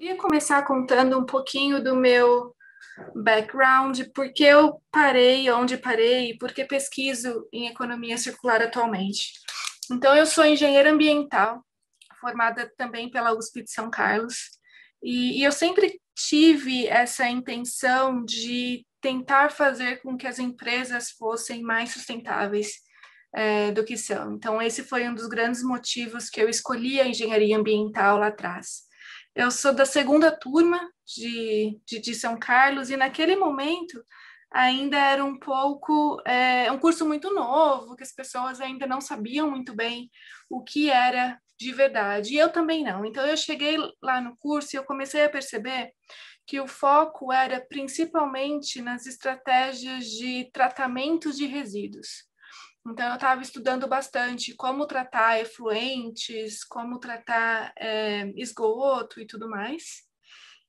Queria começar contando um pouquinho do meu background, porque eu parei onde parei e porque pesquiso em economia circular atualmente. Então, eu sou engenheira ambiental, formada também pela USP de São Carlos, e eu sempre tive essa intenção de tentar fazer com que as empresas fossem mais sustentáveis do que são. Então, esse foi um dos grandes motivos que eu escolhi a engenharia ambiental lá atrás. Eu sou da segunda turma de São Carlos e naquele momento ainda era um pouco um curso muito novo, que as pessoas ainda não sabiam muito bem o que era de verdade. E eu também não. Então eu cheguei lá no curso e eu comecei a perceber que o foco era principalmente nas estratégias de tratamento de resíduos. Então, eu estava estudando bastante como tratar efluentes, como tratar esgoto e tudo mais.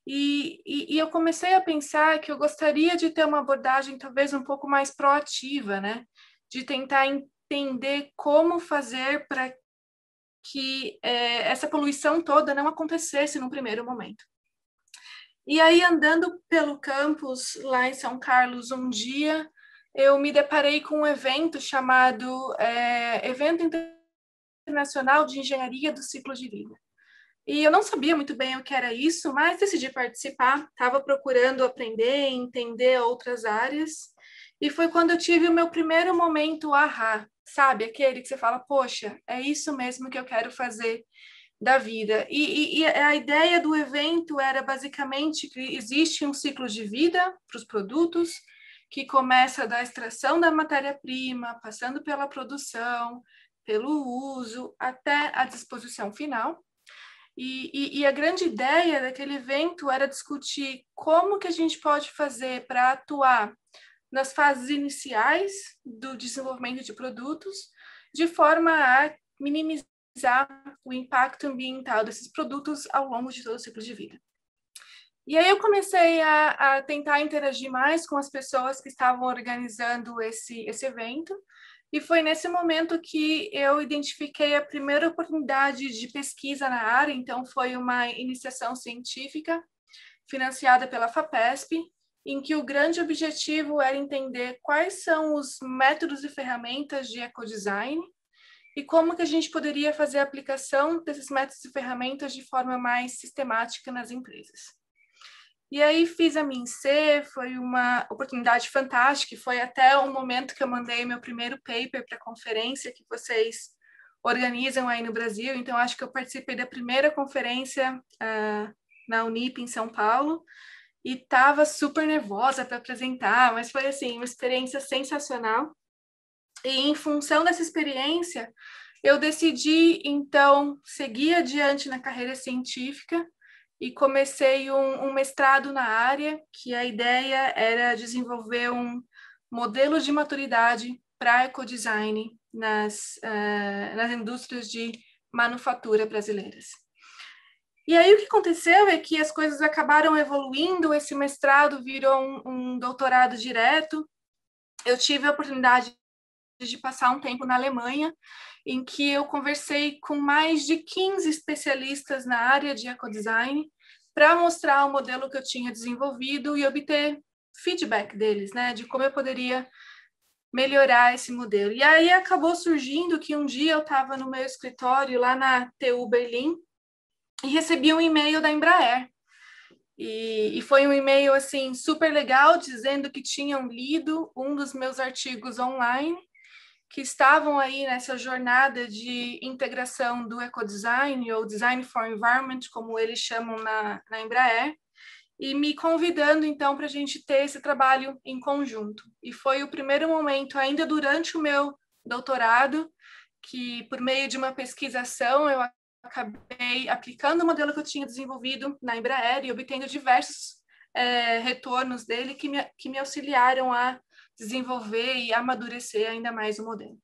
E eu comecei a pensar que eu gostaria de ter uma abordagem talvez um pouco mais proativa, né? De tentar entender como fazer para que essa poluição toda não acontecesse no primeiro momento. E aí, andando pelo campus lá em São Carlos um dia, eu me deparei com um evento chamado Evento Internacional de Engenharia do Ciclo de Vida. E eu não sabia muito bem o que era isso, mas decidi participar, estava procurando aprender, entender outras áreas, e foi quando eu tive o meu primeiro momento ahá, sabe? Aquele que você fala, poxa, é isso mesmo que eu quero fazer da vida. E a ideia do evento era basicamente que existe um ciclo de vida para os produtos, que começa da extração da matéria-prima, passando pela produção, pelo uso, até a disposição final. E a grande ideia daquele evento era discutir como que a gente pode fazer para atuar nas fases iniciais do desenvolvimento de produtos, de forma a minimizar o impacto ambiental desses produtos ao longo de todo o ciclo de vida. E aí eu comecei a tentar interagir mais com as pessoas que estavam organizando esse evento, e foi nesse momento que eu identifiquei a primeira oportunidade de pesquisa na área. Então, foi uma iniciação científica financiada pela FAPESP, em que o grande objetivo era entender quais são os métodos e ferramentas de ecodesign e como que a gente poderia fazer a aplicação desses métodos e ferramentas de forma mais sistemática nas empresas. E aí fiz a MINC, foi uma oportunidade fantástica, foi até o momento que eu mandei meu primeiro paper para a conferência que vocês organizam aí no Brasil. Então, acho que eu participei da primeira conferência na Unip, em São Paulo, e estava super nervosa para apresentar, mas foi, assim, uma experiência sensacional. E em função dessa experiência, eu decidi, então, seguir adiante na carreira científica e comecei um mestrado na área, que a ideia era desenvolver um modelo de maturidade para ecodesign nas indústrias de manufatura brasileiras. E aí o que aconteceu é que as coisas acabaram evoluindo, esse mestrado virou um doutorado direto. Eu tive a oportunidade de passar um tempo na Alemanha, em que eu conversei com mais de 15 especialistas na área de ecodesign para mostrar o modelo que eu tinha desenvolvido e obter feedback deles, né, de como eu poderia melhorar esse modelo. E aí acabou surgindo que um dia eu estava no meu escritório lá na TU Berlim e recebi um e-mail da Embraer. E foi um e-mail assim super legal, dizendo que tinham lido um dos meus artigos online, que estavam aí nessa jornada de integração do ecodesign, ou Design for Environment, como eles chamam na Embraer, e me convidando, então, para a gente ter esse trabalho em conjunto. E foi o primeiro momento, ainda durante o meu doutorado, que, por meio de uma pesquisação, eu acabei aplicando o modelo que eu tinha desenvolvido na Embraer e obtendo diversos retornos dele que me auxiliaram a desenvolver e amadurecer ainda mais o modelo.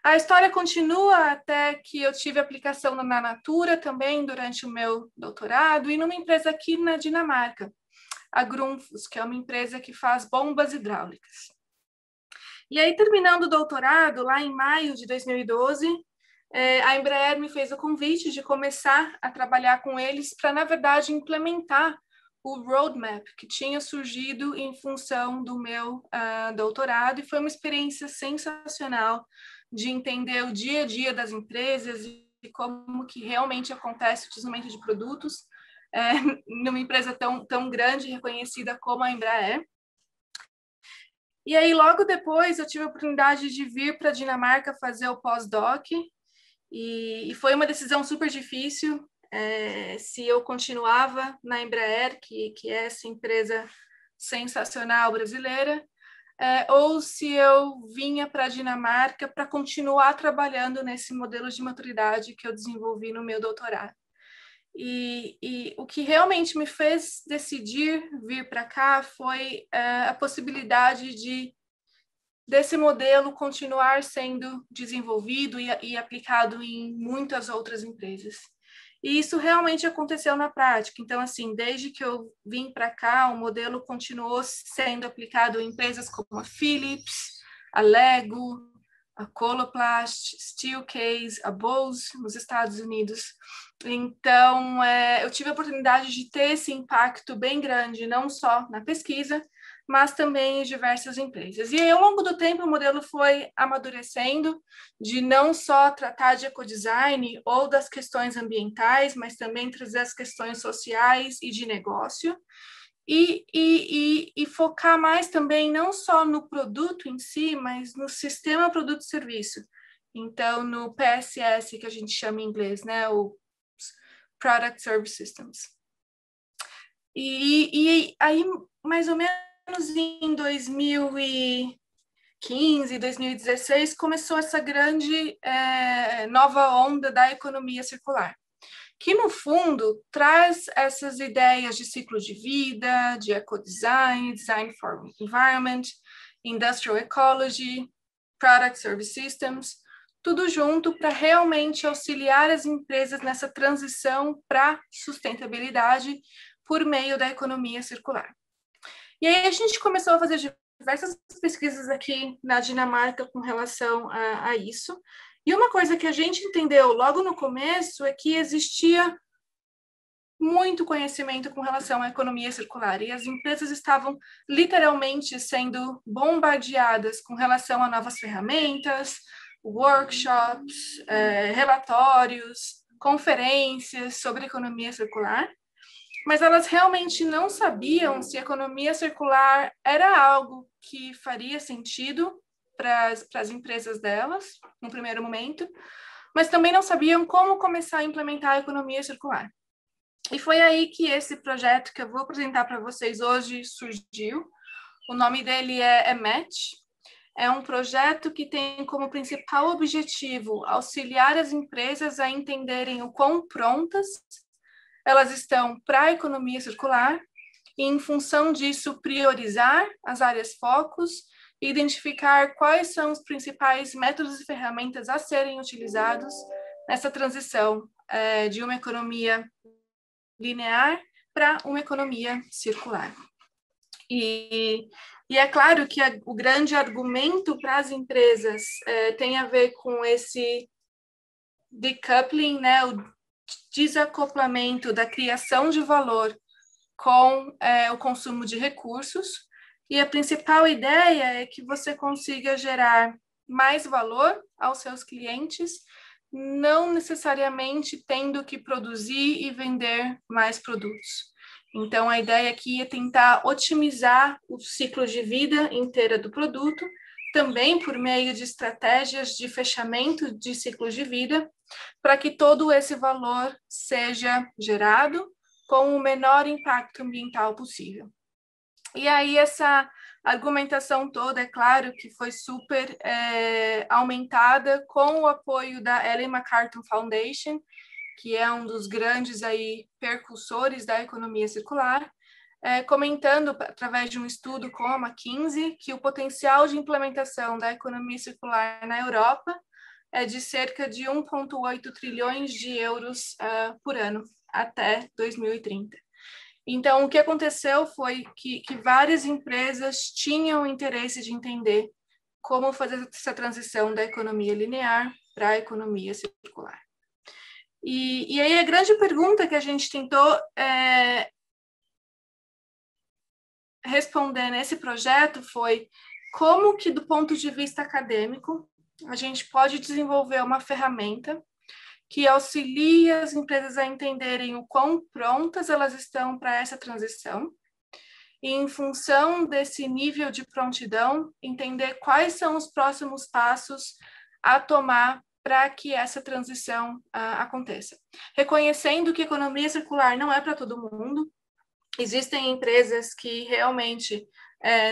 A história continua até que eu tive aplicação na Natura também durante o meu doutorado e numa empresa aqui na Dinamarca, a Grundfos, que é uma empresa que faz bombas hidráulicas. E aí, terminando o doutorado, lá em maio de 2012, a Embraer me fez o convite de começar a trabalhar com eles para, na verdade, implementar o roadmap que tinha surgido em função do meu doutorado, e foi uma experiência sensacional de entender o dia a dia das empresas e como que realmente acontece o desenvolvimento de produtos numa empresa tão grande e reconhecida como a Embraer. E aí, logo depois, eu tive a oportunidade de vir para a Dinamarca fazer o pós-doc, e foi uma decisão super difícil, se eu continuava na Embraer, que é essa empresa sensacional brasileira, ou se eu vinha para a Dinamarca para continuar trabalhando nesse modelo de maturidade que eu desenvolvi no meu doutorado. E o que realmente me fez decidir vir para cá foi a possibilidade desse modelo continuar sendo desenvolvido e aplicado em muitas outras empresas. E isso realmente aconteceu na prática. Então, assim, desde que eu vim para cá, o modelo continuou sendo aplicado em empresas como a Philips, a Lego, a Coloplast, Steelcase, a Bose, nos Estados Unidos. Então, eu tive a oportunidade de ter esse impacto bem grande, não só na pesquisa, mas também em diversas empresas. E aí, ao longo do tempo, o modelo foi amadurecendo, de não só tratar de ecodesign ou das questões ambientais, mas também trazer as questões sociais e de negócio, e focar mais também não só no produto em si, mas no sistema produto-serviço. Então, no PSS, que a gente chama em inglês, né, o Product Service Systems. E aí, mais ou menos em 2015, 2016, começou essa grande nova onda da economia circular, que, no fundo, traz essas ideias de ciclo de vida, de ecodesign, design for environment, industrial ecology, product service systems, tudo junto para realmente auxiliar as empresas nessa transição para sustentabilidade por meio da economia circular. E aí a gente começou a fazer diversas pesquisas aqui na Dinamarca com relação a isso. E uma coisa que a gente entendeu logo no começo é que existia muito conhecimento com relação à economia circular, e as empresas estavam literalmente sendo bombardeadas com relação a novas ferramentas, workshops, relatórios, conferências sobre economia circular, mas elas realmente não sabiam se economia circular era algo que faria sentido para as empresas delas, no primeiro momento, mas também não sabiam como começar a implementar a economia circular. E foi aí que esse projeto que eu vou apresentar para vocês hoje surgiu. O nome dele é Match. É um projeto que tem como principal objetivo auxiliar as empresas a entenderem o quão prontas elas estão para a economia circular e, em função disso, priorizar as áreas focos e identificar quais são os principais métodos e ferramentas a serem utilizados nessa transição de uma economia linear para uma economia circular. E é claro que o grande argumento para as empresas tem a ver com esse decoupling, né, o desacoplamento da criação de valor com o consumo de recursos, e a principal ideia é que você consiga gerar mais valor aos seus clientes, não necessariamente tendo que produzir e vender mais produtos. Então, a ideia aqui é tentar otimizar o ciclo de vida inteira do produto, também por meio de estratégias de fechamento de ciclo de vida, para que todo esse valor seja gerado com o menor impacto ambiental possível. E aí essa argumentação toda, é claro, que foi super aumentada com o apoio da Ellen MacArthur Foundation, que é um dos grandes aí percussores da economia circular, comentando, através de um estudo com a McKinsey, que o potencial de implementação da economia circular na Europa é de cerca de 1,8 trilhões de euros por ano, até 2030. Então, o que aconteceu foi que várias empresas tinham interesse de entender como fazer essa transição da economia linear para a economia circular. E aí a grande pergunta que a gente tentou responder nesse projeto foi como que, do ponto de vista acadêmico, a gente pode desenvolver uma ferramenta que auxilie as empresas a entenderem o quão prontas elas estão para essa transição e, em função desse nível de prontidão, entender quais são os próximos passos a tomar para que essa transição aconteça. Reconhecendo que economia circular não é para todo mundo, existem empresas que realmente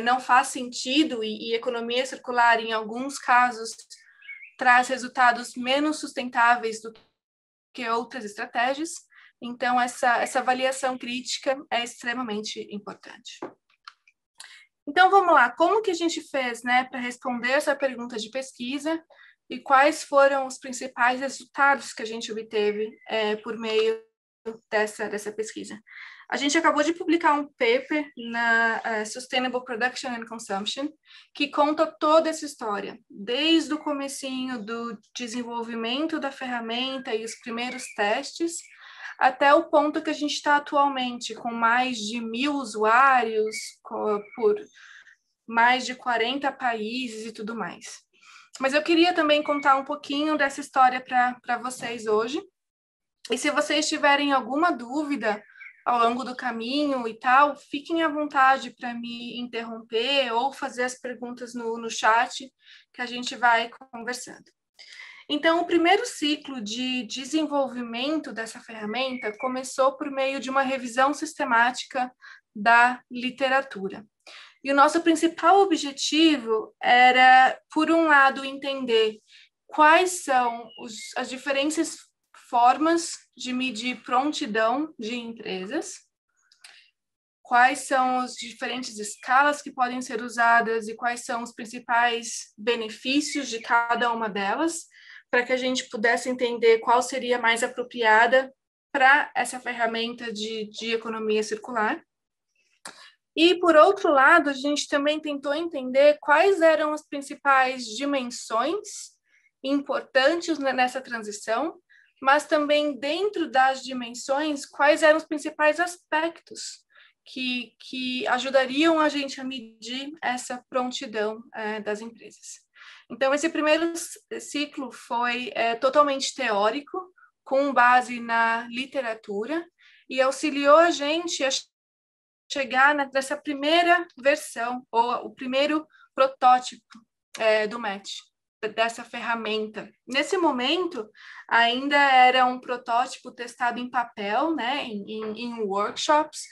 não faz sentido e economia circular, em alguns casos, traz resultados menos sustentáveis do que outras estratégias. Então, essa avaliação crítica é extremamente importante. Então, vamos lá. Como que a gente fez, né, para responder essa pergunta de pesquisa e quais foram os principais resultados que a gente obteve por meio dessa pesquisa? A gente acabou de publicar um paper na Sustainable Production and Consumption, que conta toda essa história, desde o comecinho do desenvolvimento da ferramenta e os primeiros testes, até o ponto que a gente está atualmente, com mais de 1.000 usuários, por mais de 40 países e tudo mais. Mas eu queria também contar um pouquinho dessa história para vocês hoje. E se vocês tiverem alguma dúvida ao longo do caminho e tal, fiquem à vontade para me interromper ou fazer as perguntas no chat, que a gente vai conversando. Então, o primeiro ciclo de desenvolvimento dessa ferramenta começou por meio de uma revisão sistemática da literatura. E o nosso principal objetivo era, por um lado, entender quais são as diferentes formas de medir prontidão de empresas, quais são as diferentes escalas que podem ser usadas e quais são os principais benefícios de cada uma delas, para que a gente pudesse entender qual seria mais apropriada para essa ferramenta de economia circular. E, por outro lado, a gente também tentou entender quais eram as principais dimensões importantes nessa transição, mas também dentro das dimensões, quais eram os principais aspectos que ajudariam a gente a medir essa prontidão das empresas. Então, esse primeiro ciclo foi totalmente teórico, com base na literatura, e auxiliou a gente a chegar nessa primeira versão, ou o primeiro protótipo do MET, dessa ferramenta. Nesse momento, ainda era um protótipo testado em papel, né, em workshops,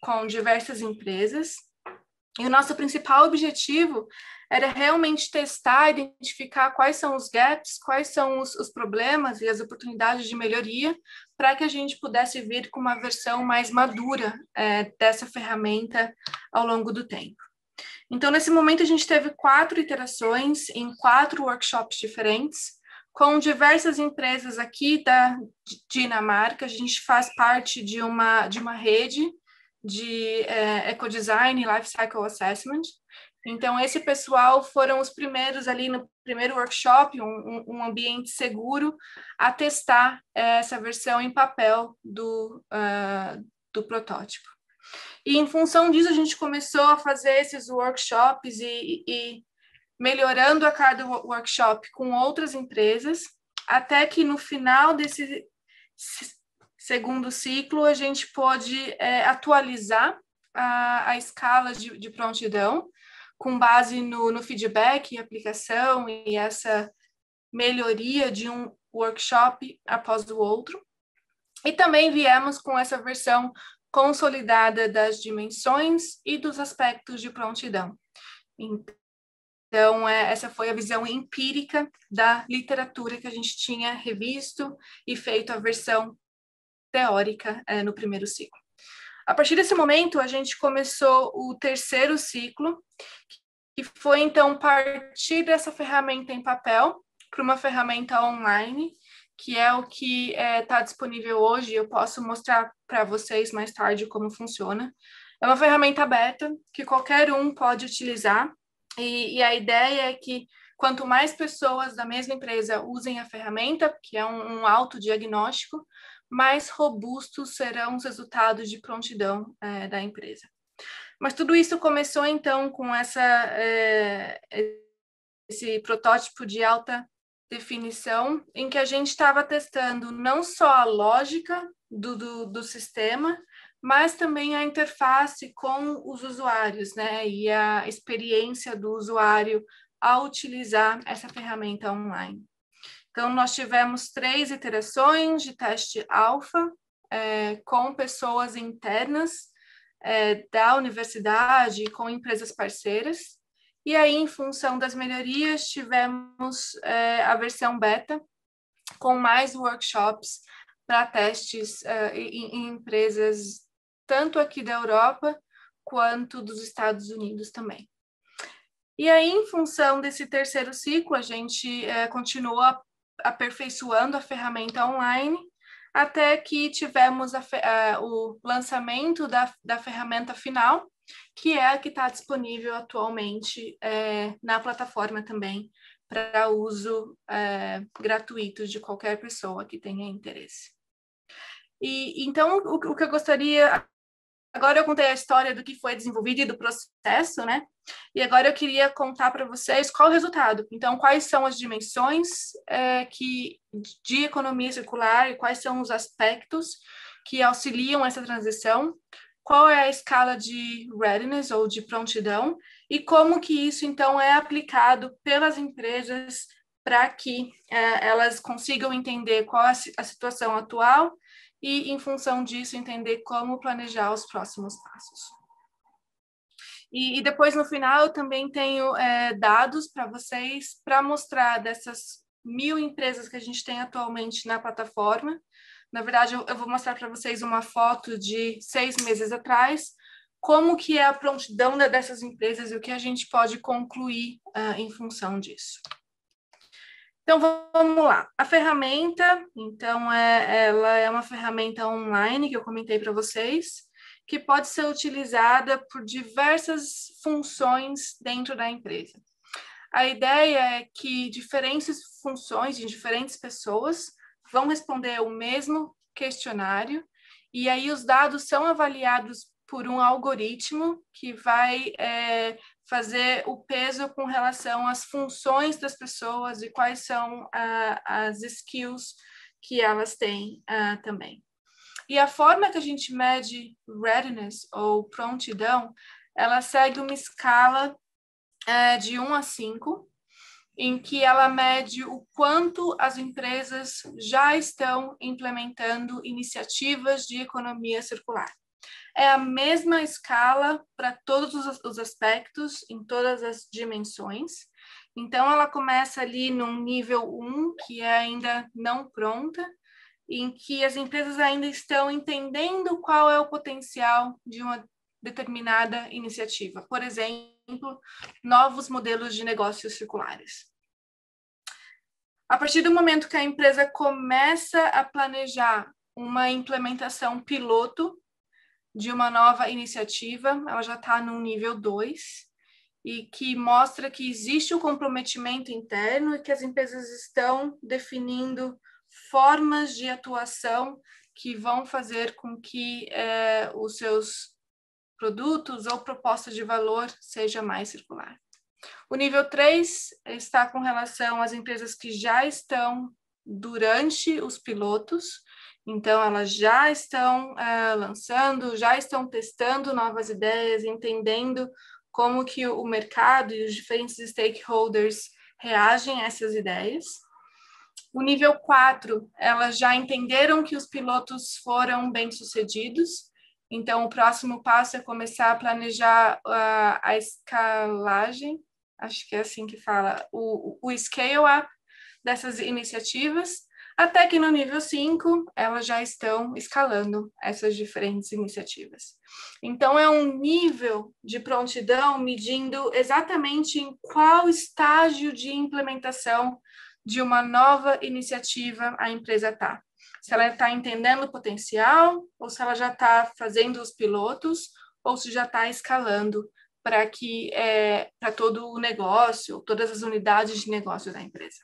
com diversas empresas. E o nosso principal objetivo era realmente testar, identificar quais são os gaps, quais são os problemas e as oportunidades de melhoria, para que a gente pudesse vir com uma versão mais madura dessa ferramenta ao longo do tempo. Então, nesse momento, a gente teve 4 iterações em 4 workshops diferentes, com diversas empresas aqui da Dinamarca. A gente faz parte de uma rede de ecodesign e life cycle assessment. Então, esse pessoal foram os primeiros ali no primeiro workshop, um ambiente seguro, a testar essa versão em papel do protótipo. E, em função disso, a gente começou a fazer esses workshops e melhorando a cada workshop com outras empresas, até que no final desse segundo ciclo, a gente pôde atualizar a escala de prontidão, com base no feedback e aplicação e essa melhoria de um workshop após o outro. E também viemos com essa versão consolidada das dimensões e dos aspectos de prontidão. Então, essa foi a visão empírica da literatura que a gente tinha revisto e feito a versão teórica no primeiro ciclo. A partir desse momento, a gente começou o terceiro ciclo, que foi, então, partir dessa ferramenta em papel para uma ferramenta online, que é o que está disponível hoje. Eu posso mostrar para vocês mais tarde como funciona. É uma ferramenta aberta que qualquer um pode utilizar, e a ideia é que Quanto mais pessoas da mesma empresa usem a ferramenta, que é um autodiagnóstico, mais robustos serão os resultados de prontidão da empresa. Mas tudo isso começou, então, com esse protótipo de alta definição, em que a gente estava testando não só a lógica do sistema, mas também a interface com os usuários, né? E a experiência do usuário ao utilizar essa ferramenta online. Então, nós tivemos 3 iterações de teste alfa com pessoas internas da universidade, com empresas parceiras. E aí, em função das melhorias, tivemos a versão beta, com mais workshops para testes em empresas, tanto aqui da Europa, quanto dos Estados Unidos também. E aí, em função desse terceiro ciclo, a gente continua aperfeiçoando a ferramenta online, até que tivemos o lançamento da ferramenta final, que é a que está disponível atualmente na plataforma também, para uso gratuito de qualquer pessoa que tenha interesse. Então, o que eu gostaria... Agora eu contei a história do que foi desenvolvido e do processo, né? E agora eu queria contar para vocês qual o resultado. Então, quais são as dimensões de economia circular e quais são os aspectos que auxiliam essa transição, qual é a escala de readiness ou de prontidão e como que isso, então, é aplicado pelas empresas para que elas consigam entender qual é a situação atual e, em função disso, entender como planejar os próximos passos. E depois, no final, eu também tenho dados para vocês para mostrar dessas 1.000 empresas que a gente tem atualmente na plataforma. Na verdade, eu vou mostrar para vocês uma foto de 6 meses atrás, como que é a prontidão dessas empresas e o que a gente pode concluir em função disso. Então, vamos lá. A ferramenta, então, ela é uma ferramenta online que eu comentei para vocês, que pode ser utilizada por diversas funções dentro da empresa. A ideia é que diferentes funções de diferentes pessoas vão responder o mesmo questionário, e aí os dados são avaliados por um algoritmo que vai fazer o peso com relação às funções das pessoas e quais são as skills que elas têm também. E a forma que a gente mede readiness ou prontidão, ela segue uma escala de 1 a 5, em que ela mede o quanto as empresas já estão implementando iniciativas de economia circular. É a mesma escala para todos os aspectos, em todas as dimensões. Então, ela começa ali num nível 1, que é ainda não pronta, em que as empresas ainda estão entendendo qual é o potencial de uma determinada iniciativa. Por exemplo, novos modelos de negócios circulares. A partir do momento que a empresa começa a planejar uma implementação piloto de uma nova iniciativa, ela já está no nível 2, e que mostra que existe um comprometimento interno e que as empresas estão definindo formas de atuação que vão fazer com que os seus produtos ou propostas de valor seja mais circular. O nível 3 está com relação às empresas que já estão durante os pilotos, então elas já estão lançando, já estão testando novas ideias, entendendo como que o mercado e os diferentes stakeholders reagem a essas ideias. O nível 4, elas já entenderam que os pilotos foram bem-sucedidos, então o próximo passo é começar a planejar a escalagem, acho que é assim que fala, o scale-up dessas iniciativas, até que no nível 5, elas já estão escalando essas diferentes iniciativas. Então, é um nível de prontidão medindo exatamente em qual estágio de implementação de uma nova iniciativa a empresa está. Se ela está entendendo o potencial, ou se ela já está fazendo os pilotos, ou se já está escalando para todo o negócio, todas as unidades de negócio da empresa.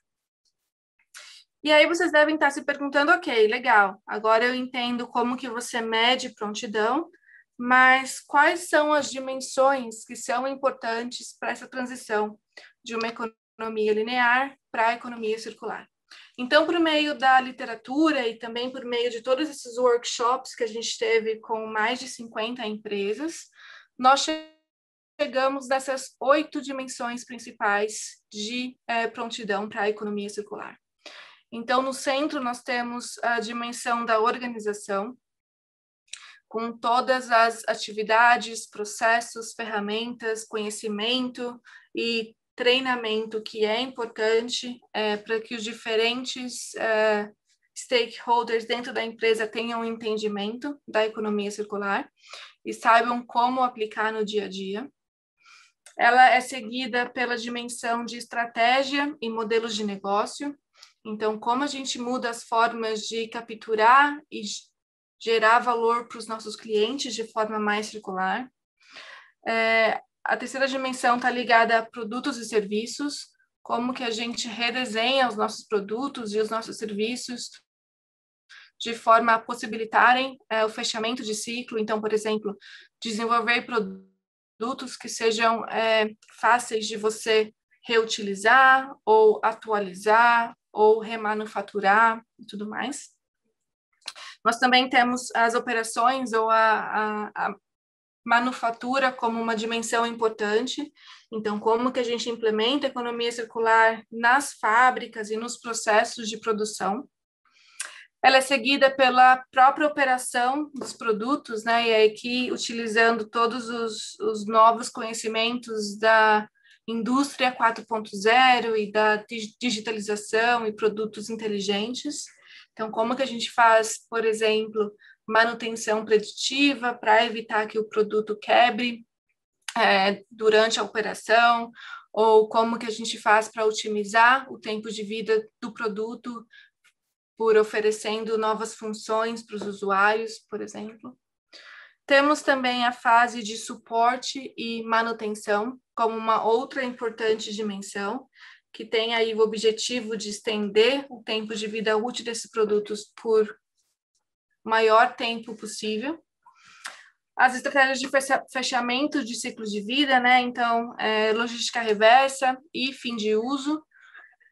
E aí vocês devem estar se perguntando, ok, legal, agora eu entendo como que você mede prontidão, mas quais são as dimensões que são importantes para essa transição de uma economia linear para a economia circular? Então, por meio da literatura e também por meio de todos esses workshops que a gente teve com mais de 50 empresas, nós chegamos nessas 8 dimensões principais de prontidão para a economia circular. Então, no centro, nós temos a dimensão da organização, com todas as atividades, processos, ferramentas, conhecimento e treinamento que é importante para que os diferentes stakeholders dentro da empresa tenham um entendimento da economia circular e saibam como aplicar no dia a dia. Ela é seguida pela dimensão de estratégia e modelos de negócio. Então, como a gente muda as formas de capturar e gerar valor para os nossos clientes de forma mais circular. A terceira dimensão está ligada a produtos e serviços, como que a gente redesenha os nossos produtos e os nossos serviços de forma a possibilitarem o fechamento de ciclo. Então, por exemplo, desenvolver produtos que sejam fáceis de você reutilizar ou atualizar ou remanufaturar e tudo mais. Nós também temos as operações ou a manufatura como uma dimensão importante. Então, como que a gente implementa a economia circular nas fábricas e nos processos de produção. Ela é seguida pela própria operação dos produtos, né? E aqui, utilizando todos os novos conhecimentos da indústria 4.0 e da digitalização e produtos inteligentes. Então, como que a gente faz, por exemplo, manutenção preditiva para evitar que o produto quebre durante a operação, ou como que a gente faz para otimizar o tempo de vida do produto por oferecendo novas funções para os usuários, por exemplo. Temos também a fase de suporte e manutenção como uma outra importante dimensão, que tem aí o objetivo de estender o tempo de vida útil desses produtos por maior tempo possível. As estratégias de fechamento de ciclos de vida, né? Então, logística reversa e fim de uso.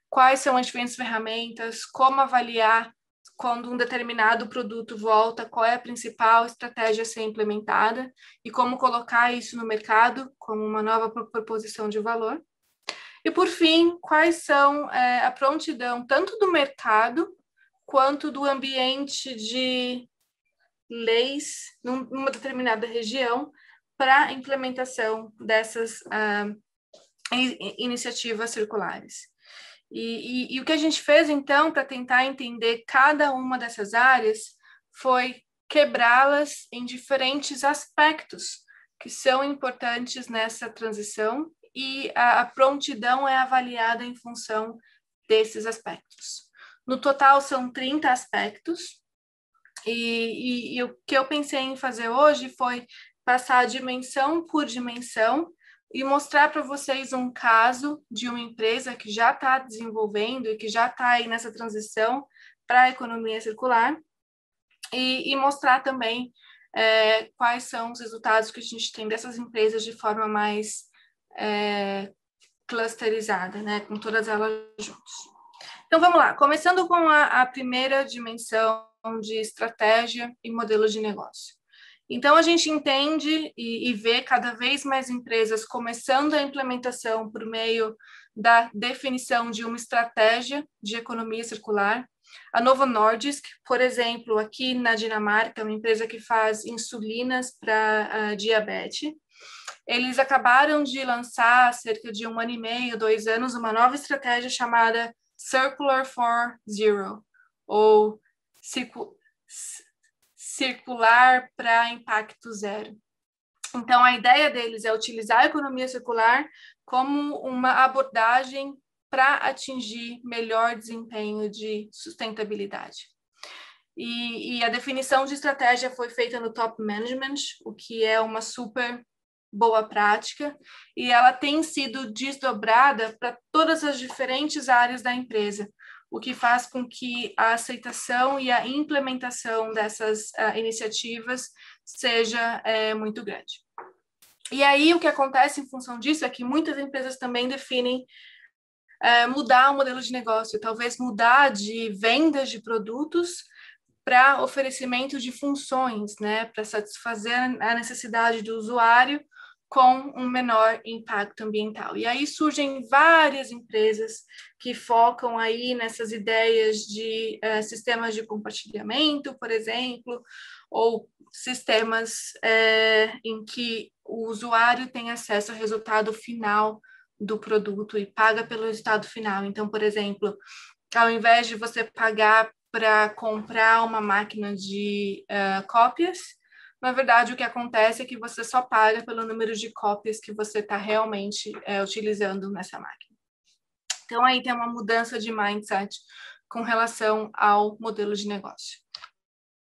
Quais são as diferentes ferramentas? Como avaliar quando um determinado produto volta? Qual é a principal estratégia a ser implementada? E como colocar isso no mercado como uma nova proposição de valor? E, por fim, quais são a prontidão tanto do mercado quanto do ambiente de leis numa determinada região para a implementação dessas iniciativas circulares. E o que a gente fez, então, para tentar entender cada uma dessas áreas foi quebrá-las em diferentes aspectos que são importantes nessa transição, e a prontidão é avaliada em função desses aspectos. No total, são 30 aspectos, e o que eu pensei em fazer hoje foi passar dimensão por dimensão e mostrar para vocês um caso de uma empresa que já está desenvolvendo e que já está aí nessa transição para a economia circular, e mostrar também quais são os resultados que a gente tem dessas empresas de forma mais clusterizada, né, com todas elas juntas. Então, vamos lá. Começando com a primeira dimensão de estratégia e modelo de negócio. Então, a gente entende e vê cada vez mais empresas começando a implementação por meio da definição de uma estratégia de economia circular. A Novo Nordisk, por exemplo, aqui na Dinamarca, é uma empresa que faz insulinas para diabetes. Eles acabaram de lançar, há cerca de 1 ano e meio, 2 anos, uma nova estratégia chamada Circular for Zero, ou circular para impacto zero. Então, a ideia deles é utilizar a economia circular como uma abordagem para atingir melhor desempenho de sustentabilidade. E a definição de estratégia foi feita no top management, o que é uma super boa prática, e ela tem sido desdobrada para todas as diferentes áreas da empresa, o que faz com que a aceitação e a implementação dessas iniciativas seja muito grande. E aí o que acontece em função disso é que muitas empresas também definem mudar o modelo de negócio, talvez mudar de vendas de produtos para oferecimento de funções, né, para satisfazer a necessidade do usuário com um menor impacto ambiental. E aí surgem várias empresas que focam aí nessas ideias de sistemas de compartilhamento, por exemplo, ou sistemas em que o usuário tem acesso ao resultado final do produto e paga pelo resultado final. Então, por exemplo, ao invés de você pagar para comprar uma máquina de cópias, na verdade, o que acontece é que você só paga pelo número de cópias que você está realmente utilizando nessa máquina. Então, aí tem uma mudança de mindset com relação ao modelo de negócio.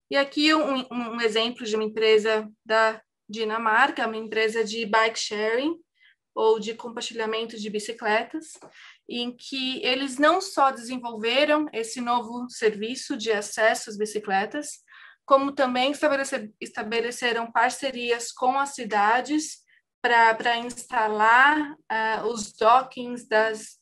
E aqui um exemplo de uma empresa da Dinamarca, uma empresa de bike sharing, ou de compartilhamento de bicicletas, em que eles não só desenvolveram esse novo serviço de acesso às bicicletas, como também estabeleceram parcerias com as cidades para instalar os dockings das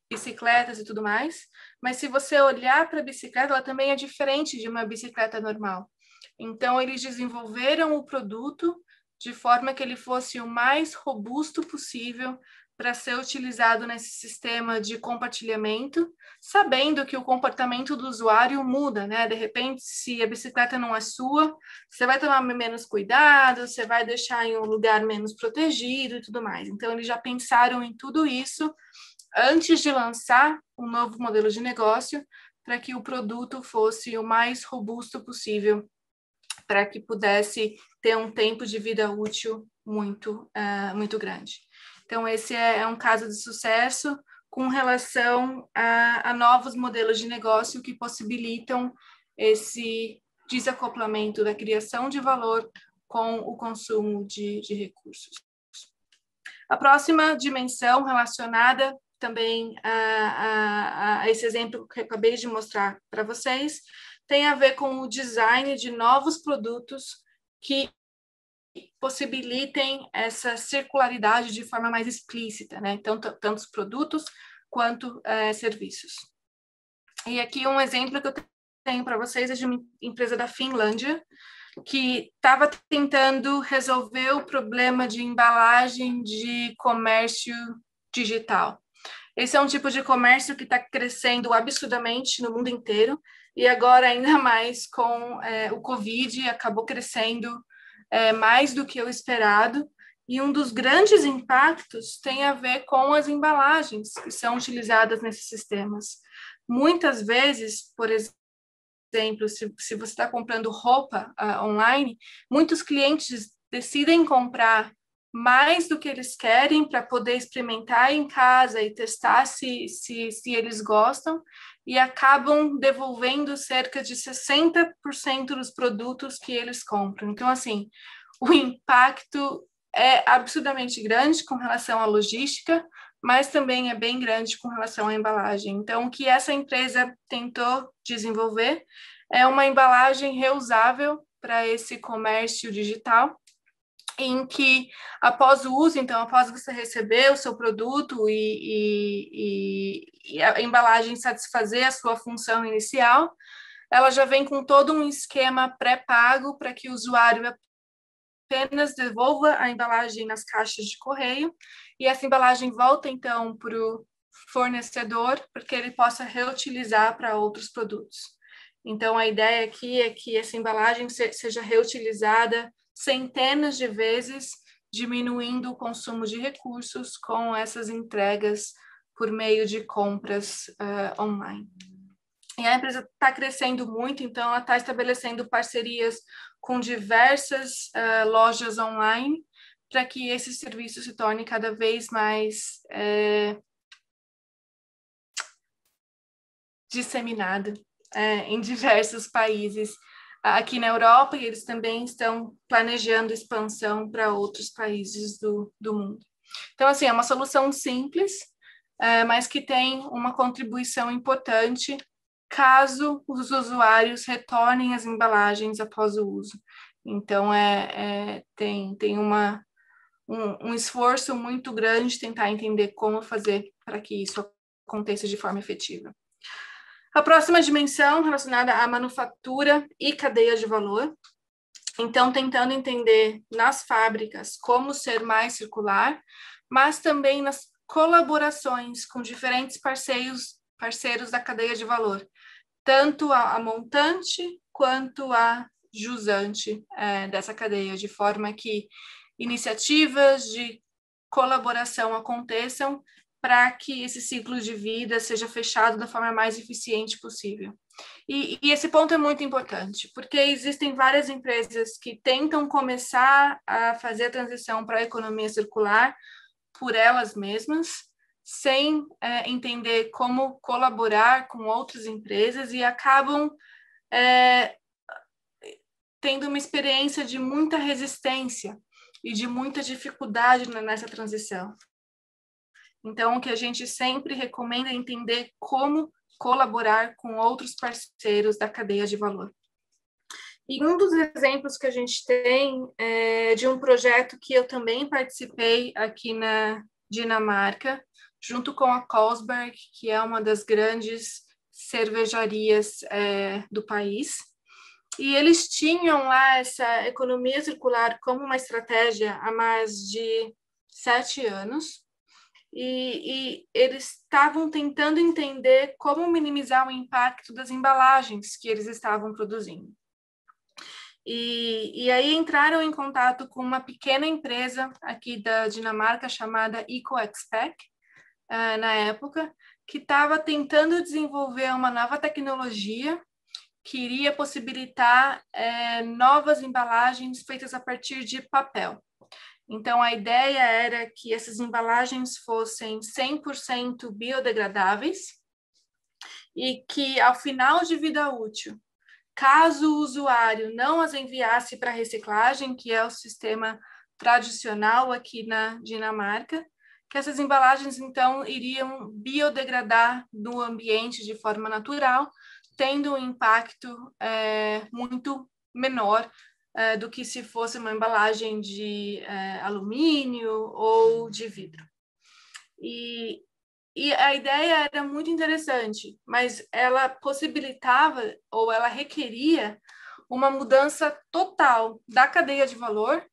bicicletas e tudo mais. Mas se você olhar para a bicicleta, ela também é diferente de uma bicicleta normal. Então, eles desenvolveram o produto de forma que ele fosse o mais robusto possível para ser utilizado nesse sistema de compartilhamento, sabendo que o comportamento do usuário muda, né? De repente, se a bicicleta não é sua, você vai tomar menos cuidado, você vai deixar em um lugar menos protegido e tudo mais. Então, eles já pensaram em tudo isso antes de lançar um novo modelo de negócio, para que o produto fosse o mais robusto possível, para que pudesse ter um tempo de vida útil muito grande. Então, esse é um caso de sucesso com relação a novos modelos de negócio que possibilitam esse desacoplamento da criação de valor com o consumo de recursos. A próxima dimensão relacionada também a esse exemplo que eu acabei de mostrar para vocês tem a ver com o design de novos produtos que possibilitem essa circularidade de forma mais explícita, né? Então, tanto os produtos quanto serviços. E aqui um exemplo que eu tenho para vocês é de uma empresa da Finlândia que estava tentando resolver o problema de embalagem de comércio digital. Esse é um tipo de comércio que está crescendo absurdamente no mundo inteiro e agora ainda mais com o Covid acabou crescendo mais do que o esperado, e um dos grandes impactos tem a ver com as embalagens que são utilizadas nesses sistemas. Muitas vezes, por exemplo, se você está comprando roupa online, muitos clientes decidem comprar mais do que eles querem para poder experimentar em casa e testar se eles gostam, e acabam devolvendo cerca de 60% dos produtos que eles compram. Então, assim, o impacto é absurdamente grande com relação à logística, mas também é bem grande com relação à embalagem. Então, o que essa empresa tentou desenvolver é uma embalagem reusável para esse comércio digital, em que, após o uso, então, após você receber o seu produto e a embalagem satisfazer a sua função inicial, ela já vem com todo um esquema pré-pago para que o usuário apenas devolva a embalagem nas caixas de correio, e essa embalagem volta, então, para o fornecedor, para que ele possa reutilizar para outros produtos. Então, a ideia aqui é que essa embalagem seja reutilizada centenas de vezes, diminuindo o consumo de recursos com essas entregas por meio de compras online. E a empresa está crescendo muito, então ela está estabelecendo parcerias com diversas lojas online para que esse serviço se torne cada vez mais disseminado em diversos países aqui na Europa, e eles também estão planejando expansão para outros países do mundo. Então, assim, é uma solução simples, mas que tem uma contribuição importante caso os usuários retornem as embalagens após o uso. Então, tem um esforço muito grande de tentar entender como fazer para que isso aconteça de forma efetiva. A próxima dimensão relacionada à manufatura e cadeia de valor. Então, tentando entender nas fábricas como ser mais circular, mas também nas colaborações com diferentes parceiros da cadeia de valor, tanto a montante quanto a jusante dessa cadeia, de forma que iniciativas de colaboração aconteçam para que esse ciclo de vida seja fechado da forma mais eficiente possível. E esse ponto é muito importante, porque existem várias empresas que tentam começar a fazer a transição para a economia circular por elas mesmas, sem entender como colaborar com outras empresas e acabam tendo uma experiência de muita resistência e de muita dificuldade nessa transição. Então, o que a gente sempre recomenda é entender como colaborar com outros parceiros da cadeia de valor. E um dos exemplos que a gente tem é de um projeto que eu também participei aqui na Dinamarca, junto com a Carlsberg, que é uma das grandes cervejarias do país. E eles tinham lá essa economia circular como uma estratégia há mais de 7 anos. E eles estavam tentando entender como minimizar o impacto das embalagens que eles estavam produzindo. E aí entraram em contato com uma pequena empresa aqui da Dinamarca chamada EcoExpec, na época, que estava tentando desenvolver uma nova tecnologia que iria possibilitar novas embalagens feitas a partir de papel. Então, a ideia era que essas embalagens fossem 100% biodegradáveis e que, ao final de vida útil, caso o usuário não as enviasse para reciclagem, que é o sistema tradicional aqui na Dinamarca, que essas embalagens, então, iriam biodegradar no ambiente de forma natural, tendo um impacto muito menor do que se fosse uma embalagem de alumínio ou de vidro. E a ideia era muito interessante, mas ela possibilitava ou ela requeria uma mudança total da cadeia de valor,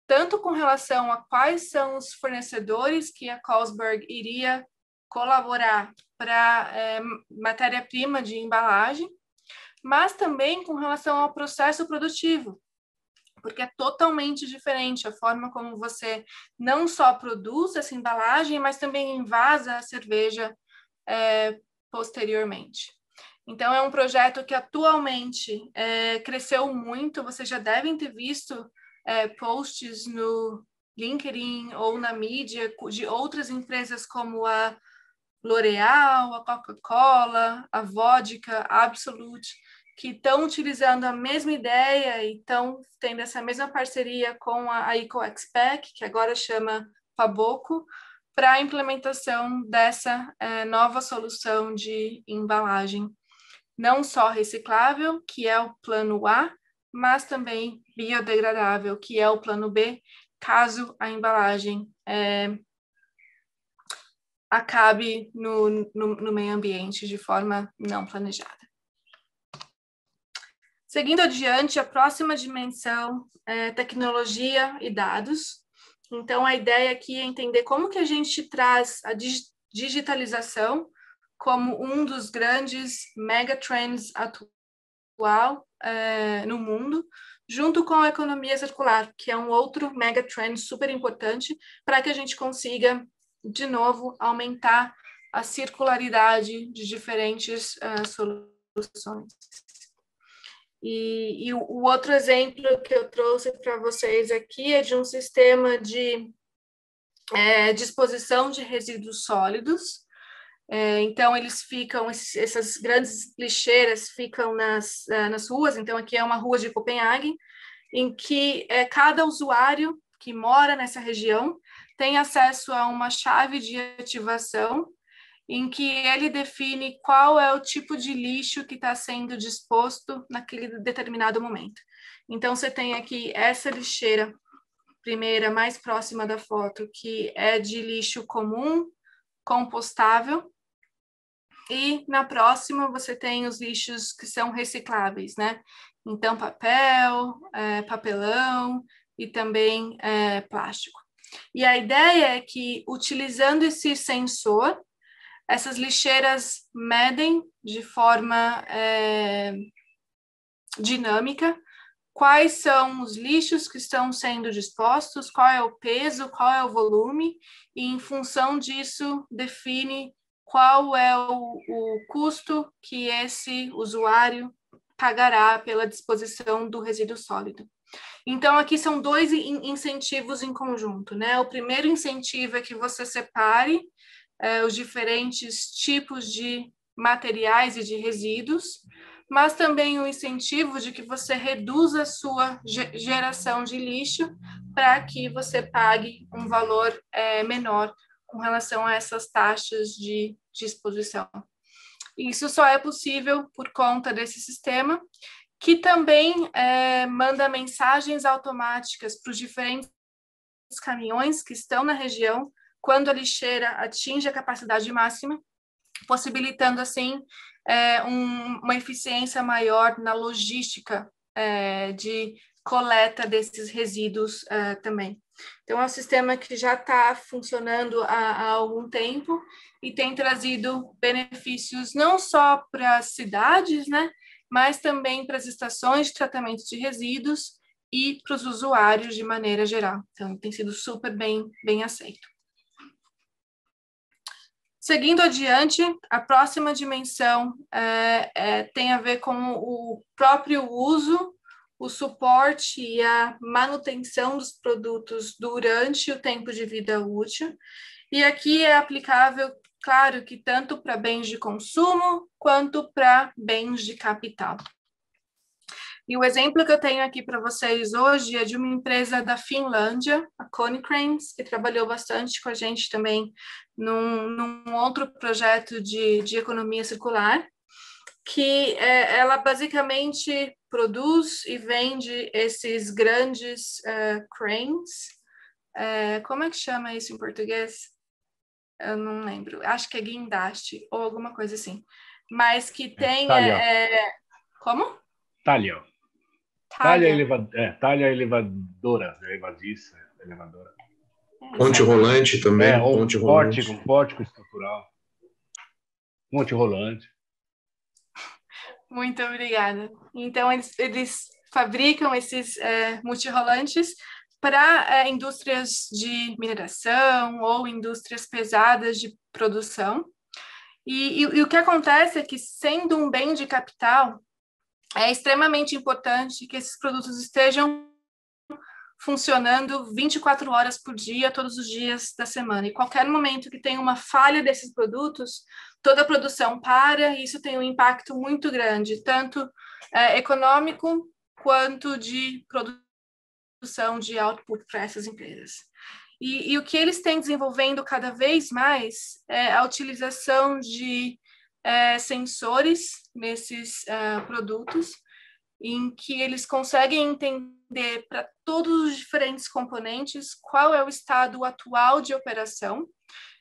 tanto com relação a quais são os fornecedores que a Carlsberg iria colaborar para matéria-prima de embalagem, mas também com relação ao processo produtivo, porque é totalmente diferente a forma como você não só produz essa embalagem, mas também envasa a cerveja posteriormente. Então, é um projeto que atualmente cresceu muito, vocês já devem ter visto posts no LinkedIn ou na mídia de outras empresas como a L'Oréal, a Coca-Cola, a Vodka, a Absolut, que estão utilizando a mesma ideia e estão tendo essa mesma parceria com a EcoExpec, que agora chama Faboco, para a implementação dessa nova solução de embalagem, não só reciclável, que é o plano A, mas também biodegradável, que é o plano B, caso a embalagem acabe no meio ambiente de forma não planejada. Seguindo adiante, a próxima dimensão é tecnologia e dados. Então, a ideia aqui é entender como que a gente traz a digitalização como um dos grandes megatrends atual no mundo, junto com a economia circular, que é um outro megatrend super importante para que a gente consiga, de novo, aumentar a circularidade de diferentes soluções. E o outro exemplo que eu trouxe para vocês aqui é de um sistema de disposição de resíduos sólidos, Então, eles ficam, essas grandes lixeiras ficam nas ruas. Então, aqui é uma rua de Copenhague, em que cada usuário que mora nessa região tem acesso a uma chave de ativação, em que ele define qual é o tipo de lixo que está sendo disposto naquele determinado momento. Então, você tem aqui essa lixeira, primeira, mais próxima da foto, que é de lixo comum, compostável, e na próxima você tem os lixos que são recicláveis, né? Então, papel, papelão e também plástico. E a ideia é que, utilizando esse sensor, essas lixeiras medem de forma dinâmica quais são os lixos que estão sendo dispostos, qual é o peso, qual é o volume, e em função disso define qual é o custo que esse usuário pagará pela disposição do resíduo sólido. Então, aqui são dois incentivos em conjunto, né? O primeiro incentivo é que você separe os diferentes tipos de materiais e de resíduos, mas também o incentivo de que você reduza a sua geração de lixo para que você pague um valor menor com relação a essas taxas de disposição. Isso só é possível por conta desse sistema, que também manda mensagens automáticas para os diferentes caminhões que estão na região quando a lixeira atinge a capacidade máxima, possibilitando, assim, uma eficiência maior na logística de coleta desses resíduos também. Então, é um sistema que já está funcionando há algum tempo e tem trazido benefícios não só para as cidades, né, mas também para as estações de tratamento de resíduos e para os usuários de maneira geral. Então, tem sido super bem aceito. Seguindo adiante, a próxima dimensão tem a ver com o próprio uso, o suporte e a manutenção dos produtos durante o tempo de vida útil. E aqui é aplicável, claro, que tanto para bens de consumo quanto para bens de capital. E o exemplo que eu tenho aqui para vocês hoje é de uma empresa da Finlândia, a Konecranes, que trabalhou bastante com a gente também num outro projeto de economia circular, que ela basicamente produz e vende esses grandes cranes. Como é que chama isso em português? Eu não lembro. Acho que é guindaste ou alguma coisa assim. Mas que tem... Como? Talha. Talha elevadora, elevadiça, elevadora. Ponte rolante também. Ponte rolante. Pórtico estrutural. Ponte rolante. Muito obrigada. Então, eles fabricam esses multirolantes para indústrias de mineração ou indústrias pesadas de produção. E o que acontece é que, sendo um bem de capital, é extremamente importante que esses produtos estejam funcionando 24 horas por dia, todos os dias da semana. E qualquer momento que tenha uma falha desses produtos, toda a produção para, e isso tem um impacto muito grande, tanto econômico quanto de produção de output para essas empresas. E o que eles têm desenvolvendo cada vez mais é a utilização de sensores nesses produtos, em que eles conseguem entender para todos os diferentes componentes qual é o estado atual de operação,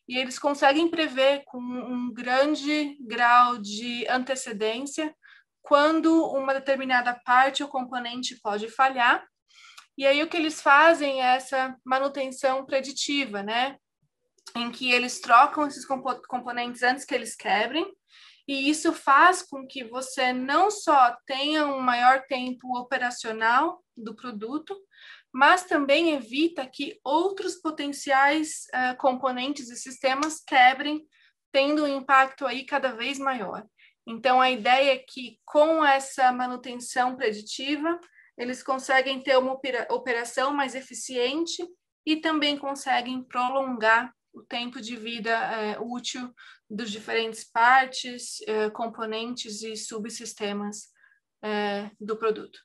e eles conseguem prever com um grande grau de antecedência quando uma determinada parte ou componente pode falhar. E aí o que eles fazem é essa manutenção preditiva, né? Em que eles trocam esses componentes antes que eles quebrem, e isso faz com que você não só tenha um maior tempo operacional do produto, mas também evita que outros potenciais componentes e sistemas quebrem, tendo um impacto aí cada vez maior. Então, a ideia é que, com essa manutenção preditiva, eles conseguem ter uma operação mais eficiente e também conseguem prolongar o tempo de vida útil dos diferentes partes, componentes e subsistemas do produto.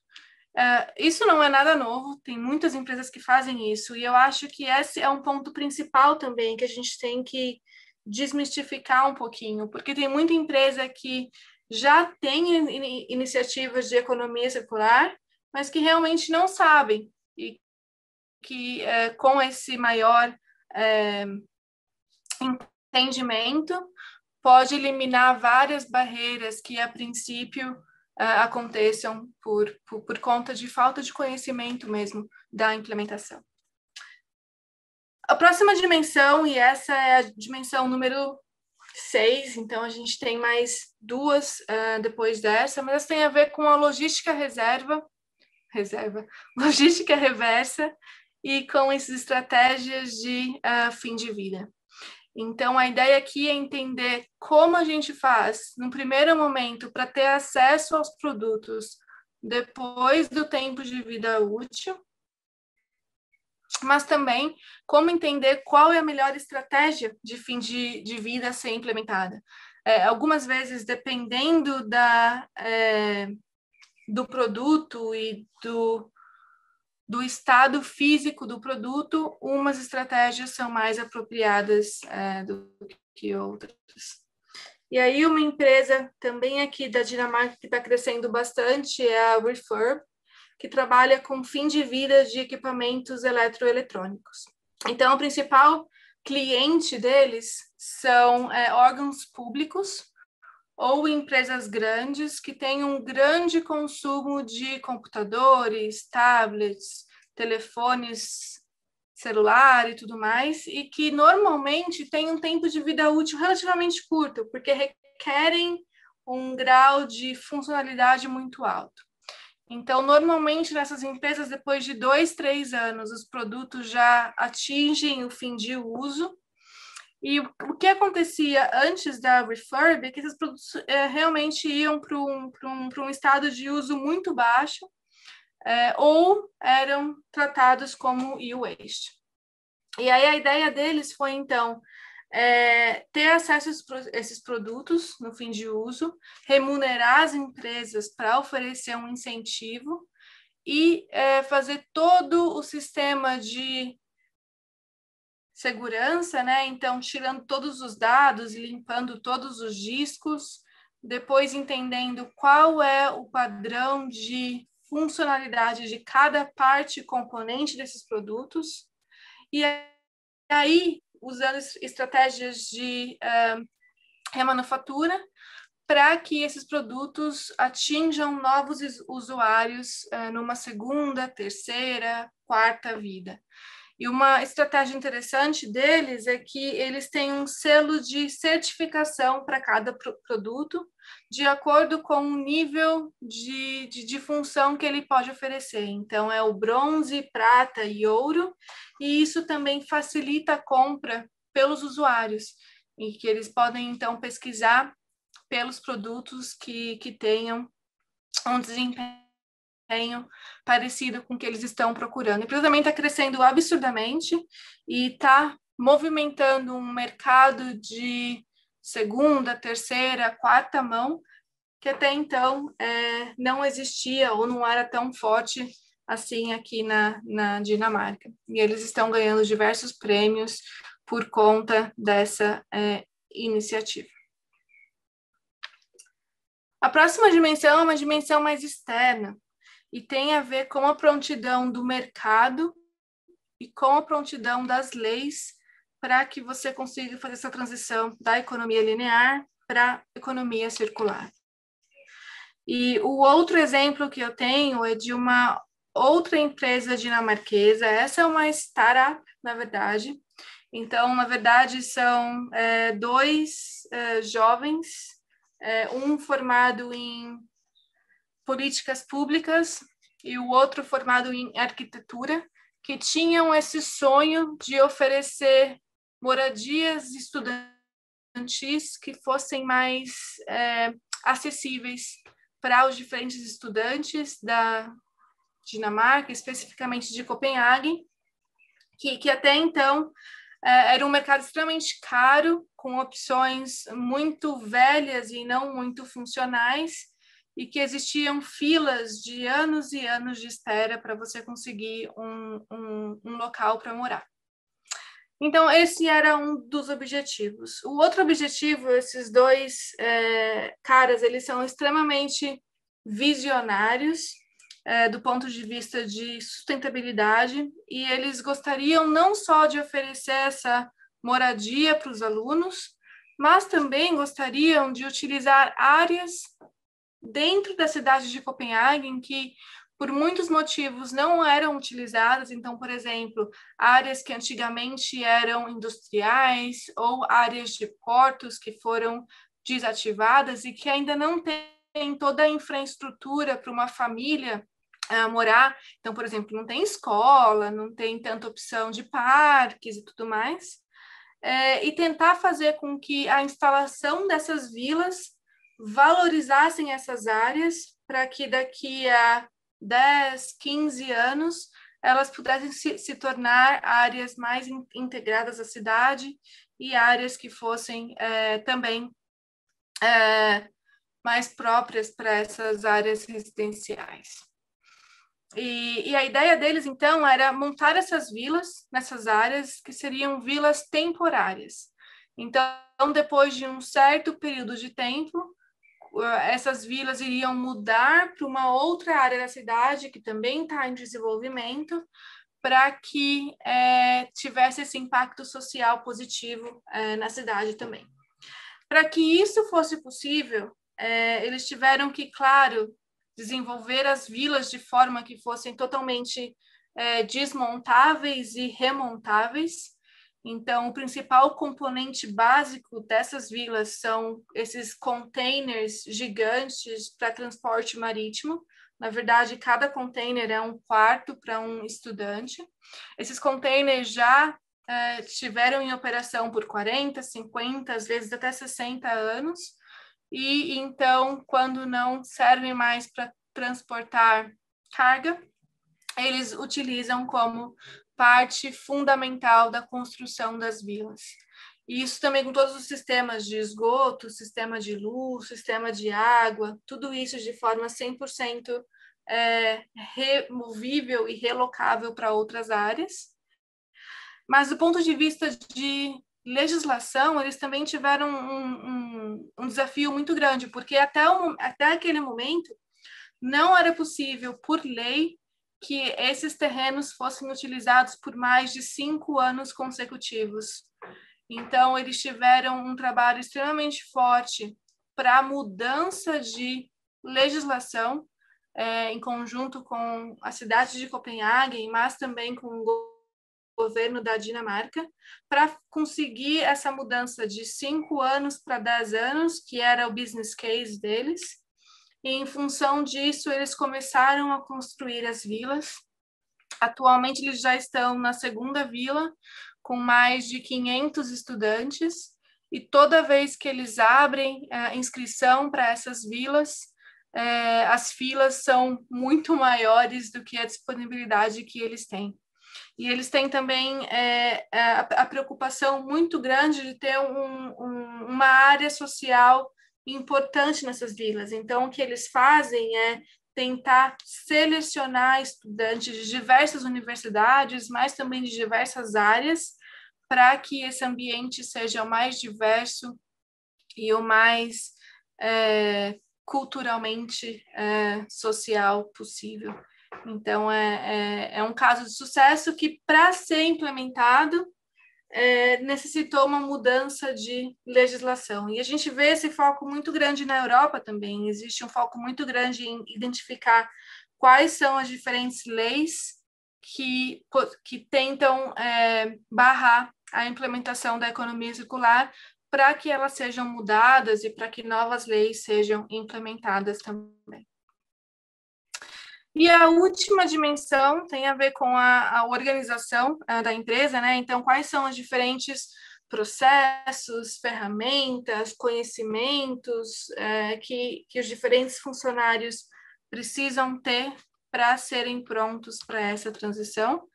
Isso não é nada novo, tem muitas empresas que fazem isso, e eu acho que esse é um ponto principal também que a gente tem que desmistificar um pouquinho, porque tem muita empresa que já tem iniciativas de economia circular, mas que realmente não sabem, e que com esse maior entendimento pode eliminar várias barreiras que, a princípio, aconteçam por conta de falta de conhecimento mesmo da implementação. A próxima dimensão, e essa é a dimensão número 6, então a gente tem mais duas depois dessa, mas essa tem a ver com a logística logística reversa e com essas estratégias de fim de vida. Então, a ideia aqui é entender como a gente faz, no primeiro momento, para ter acesso aos produtos depois do tempo de vida útil, mas também como entender qual é a melhor estratégia de fim de vida a ser implementada. Algumas vezes, dependendo do produto e do estado físico do produto, umas estratégias são mais apropriadas do que outras. E aí uma empresa também aqui da Dinamarca que está crescendo bastante é a Refurb, que trabalha com fim de vida de equipamentos eletroeletrônicos. Então, o principal cliente deles são órgãos públicos ou empresas grandes que têm um grande consumo de computadores, tablets, telefones celular e tudo mais, e que normalmente têm um tempo de vida útil relativamente curto, porque requerem um grau de funcionalidade muito alto. Então, normalmente, nessas empresas, depois de 2, 3 anos, os produtos já atingem o fim de uso. E o que acontecia antes da Refurb é que esses produtos realmente iam para um estado de uso muito baixo, ou eram tratados como e-waste. E aí a ideia deles foi, então, ter acesso a esses produtos no fim de uso, remunerar as empresas para oferecer um incentivo e fazer todo o sistema de segurança, né? Então, tirando todos os dados e limpando todos os discos, depois entendendo qual é o padrão de funcionalidade de cada parte e componente desses produtos, e aí usando estratégias de remanufatura para que esses produtos atinjam novos usuários numa segunda, terceira, quarta vida. E uma estratégia interessante deles é que eles têm um selo de certificação para cada produto, de acordo com o nível de função que ele pode oferecer. Então, é o bronze, prata e ouro, e isso também facilita a compra pelos usuários, e que eles podem, então, pesquisar pelos produtos que tenham um desempenho parecido com o que eles estão procurando. A empresa também está crescendo absurdamente e está movimentando um mercado de segunda, terceira, quarta mão, que até então não existia ou não era tão forte assim aqui na Dinamarca. E eles estão ganhando diversos prêmios por conta dessa iniciativa. A próxima dimensão é uma dimensão mais externa, e tem a ver com a prontidão do mercado e com a prontidão das leis para que você consiga fazer essa transição da economia linear para a economia circular. E o outro exemplo que eu tenho é de uma outra empresa dinamarquesa. Essa é uma startup, na verdade. Então, na verdade, são dois jovens, um formado em políticas públicas e o outro formado em arquitetura, que tinham esse sonho de oferecer moradias estudantis que fossem mais acessíveis para os diferentes estudantes da Dinamarca, especificamente de Copenhague, que até então era um mercado extremamente caro, com opções muito velhas e não muito funcionais, e que existiam filas de anos e anos de espera para você conseguir um local para morar. Então, esse era um dos objetivos. O outro objetivo, esses dois caras, eles são extremamente visionários do ponto de vista de sustentabilidade, e eles gostariam não só de oferecer essa moradia para os alunos, mas também gostariam de utilizar áreas dentro da cidade de Copenhague que por muitos motivos não eram utilizadas. Então, por exemplo, áreas que antigamente eram industriais ou áreas de portos que foram desativadas e que ainda não têm toda a infraestrutura para uma família morar. Então, por exemplo, não tem escola, não tem tanta opção de parques e tudo mais. E tentar fazer com que a instalação dessas vilas valorizassem essas áreas para que daqui a 10, 15 anos elas pudessem se tornar áreas mais integradas à cidade e áreas que fossem também mais próprias para essas áreas residenciais. E a ideia deles, então, era montar essas vilas nessas áreas que seriam vilas temporárias. Então, depois de um certo período de tempo, essas vilas iriam mudar para uma outra área da cidade que também está em desenvolvimento, para que tivesse esse impacto social positivo na cidade também. Para que isso fosse possível, eles tiveram que, claro, desenvolver as vilas de forma que fossem totalmente desmontáveis e remontáveis. Então, o principal componente básico dessas vilas são esses containers gigantes para transporte marítimo. Na verdade, cada container é um quarto para um estudante. Esses containers já estiveram em operação por 40, 50, às vezes até 60 anos. E então, quando não servem mais para transportar carga, eles utilizam como parte fundamental da construção das vilas. E isso também com todos os sistemas de esgoto, sistema de luz, sistema de água, tudo isso de forma 100% removível e relocável para outras áreas. Mas do ponto de vista de legislação, eles também tiveram um desafio muito grande, porque até aquele momento não era possível, por lei, que esses terrenos fossem utilizados por mais de 5 anos consecutivos. Então, eles tiveram um trabalho extremamente forte para a mudança de legislação, em conjunto com a cidade de Copenhague, mas também com o governo da Dinamarca, para conseguir essa mudança de 5 anos para 10 anos, que era o business case deles. E, em função disso, eles começaram a construir as vilas. Atualmente, eles já estão na segunda vila, com mais de 500 estudantes, e toda vez que eles abrem a inscrição para essas vilas, as filas são muito maiores do que a disponibilidade que eles têm. E eles têm também a preocupação muito grande de ter uma área social importante nessas vilas. Então, o que eles fazem é tentar selecionar estudantes de diversas universidades, mas também de diversas áreas, para que esse ambiente seja o mais diverso e o mais culturalmente social possível. Então, é um caso de sucesso que, para ser implementado, necessitou uma mudança de legislação. E a gente vê esse foco muito grande na Europa também. Existe um foco muito grande em identificar quais são as diferentes leis que tentam barrar a implementação da economia circular, para que elas sejam mudadas e para que novas leis sejam implementadas também. E a última dimensão tem a ver com a organização da empresa, né? Então, quais são os diferentes processos, ferramentas, conhecimentos que os diferentes funcionários precisam ter para serem prontos para essa transição.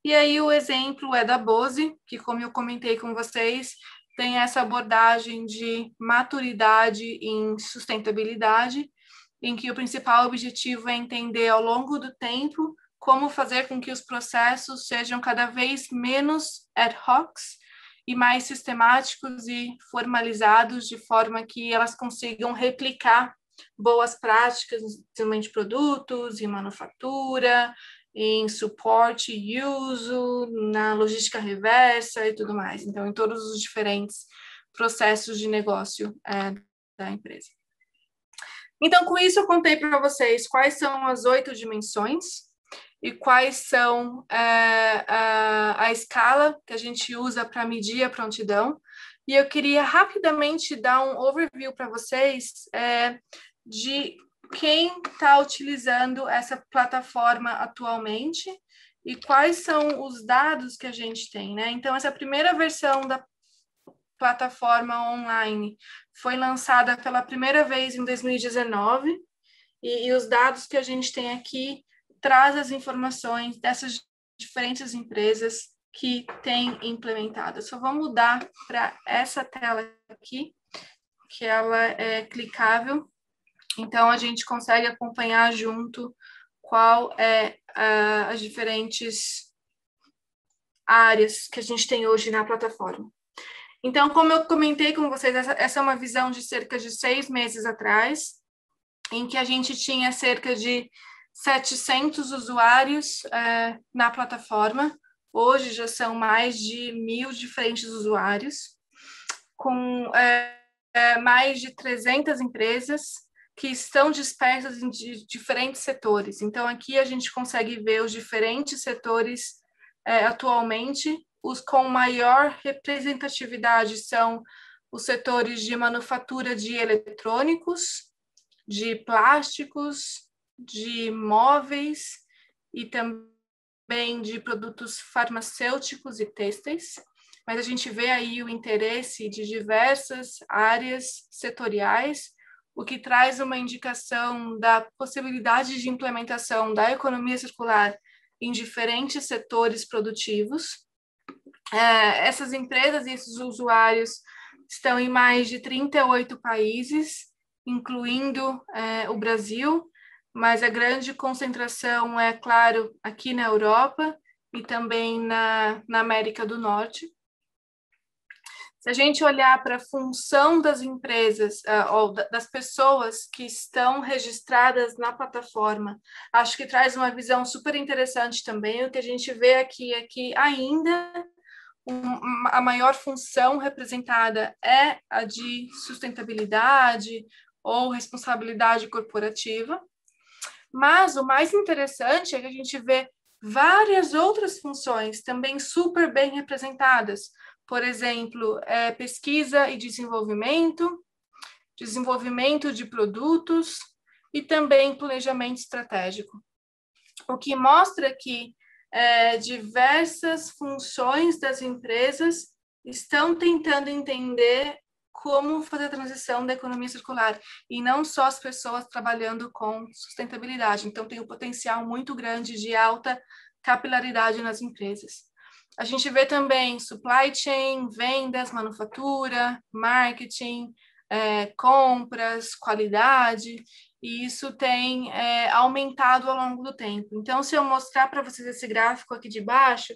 E aí o exemplo é da Bose, que, como eu comentei com vocês, tem essa abordagem de maturidade em sustentabilidade, em que o principal objetivo é entender ao longo do tempo como fazer com que os processos sejam cada vez menos ad hoc e mais sistemáticos e formalizados, de forma que elas consigam replicar boas práticas no desenvolvimento de produtos, em manufatura, em suporte e uso, na logística reversa e tudo mais. Então, em todos os diferentes processos de negócio da empresa. Então, com isso, eu contei para vocês quais são as 8 dimensões e quais são a escala que a gente usa para medir a prontidão. E eu queria rapidamente dar um overview para vocês de quem está utilizando essa plataforma atualmente e quais são os dados que a gente tem, né? Então, essa primeira versão da plataforma online foi lançada pela primeira vez em 2019 e os dados que a gente tem aqui traz as informações dessas diferentes empresas que têm implementado. Só vou mudar para essa tela aqui, que ela é clicável. Então, a gente consegue acompanhar junto qual é as diferentes áreas que a gente tem hoje na plataforma. Então, como eu comentei com vocês, essa é uma visão de cerca de 6 meses atrás, em que a gente tinha cerca de 700 usuários na plataforma. Hoje já são mais de 1.000 diferentes usuários, com mais de 300 empresas que estão dispersas em diferentes setores. Então, aqui a gente consegue ver os diferentes setores atualmente. Os com maior representatividade são os setores de manufatura de eletrônicos, de plásticos, de móveis e também de produtos farmacêuticos e têxteis. Mas a gente vê aí o interesse de diversas áreas setoriais, o que traz uma indicação da possibilidade de implementação da economia circular em diferentes setores produtivos. Essas empresas e esses usuários estão em mais de 38 países, incluindo o Brasil, mas a grande concentração é, claro, aqui na Europa e também na América do Norte. Se a gente olhar para a função das empresas, ou das pessoas que estão registradas na plataforma, acho que traz uma visão super interessante também. O que a gente vê aqui é que ainda a maior função representada é a de sustentabilidade ou responsabilidade corporativa. Mas o mais interessante é que a gente vê várias outras funções também super bem representadas. Por exemplo, pesquisa e desenvolvimento, desenvolvimento de produtos e também planejamento estratégico. O que mostra que diversas funções das empresas estão tentando entender como fazer a transição da economia circular, e não só as pessoas trabalhando com sustentabilidade. Então, tem um potencial muito grande de alta capilaridade nas empresas. A gente vê também supply chain, vendas, manufatura, marketing, compras, qualidade, e isso tem aumentado ao longo do tempo. Então, se eu mostrar para vocês esse gráfico aqui de baixo,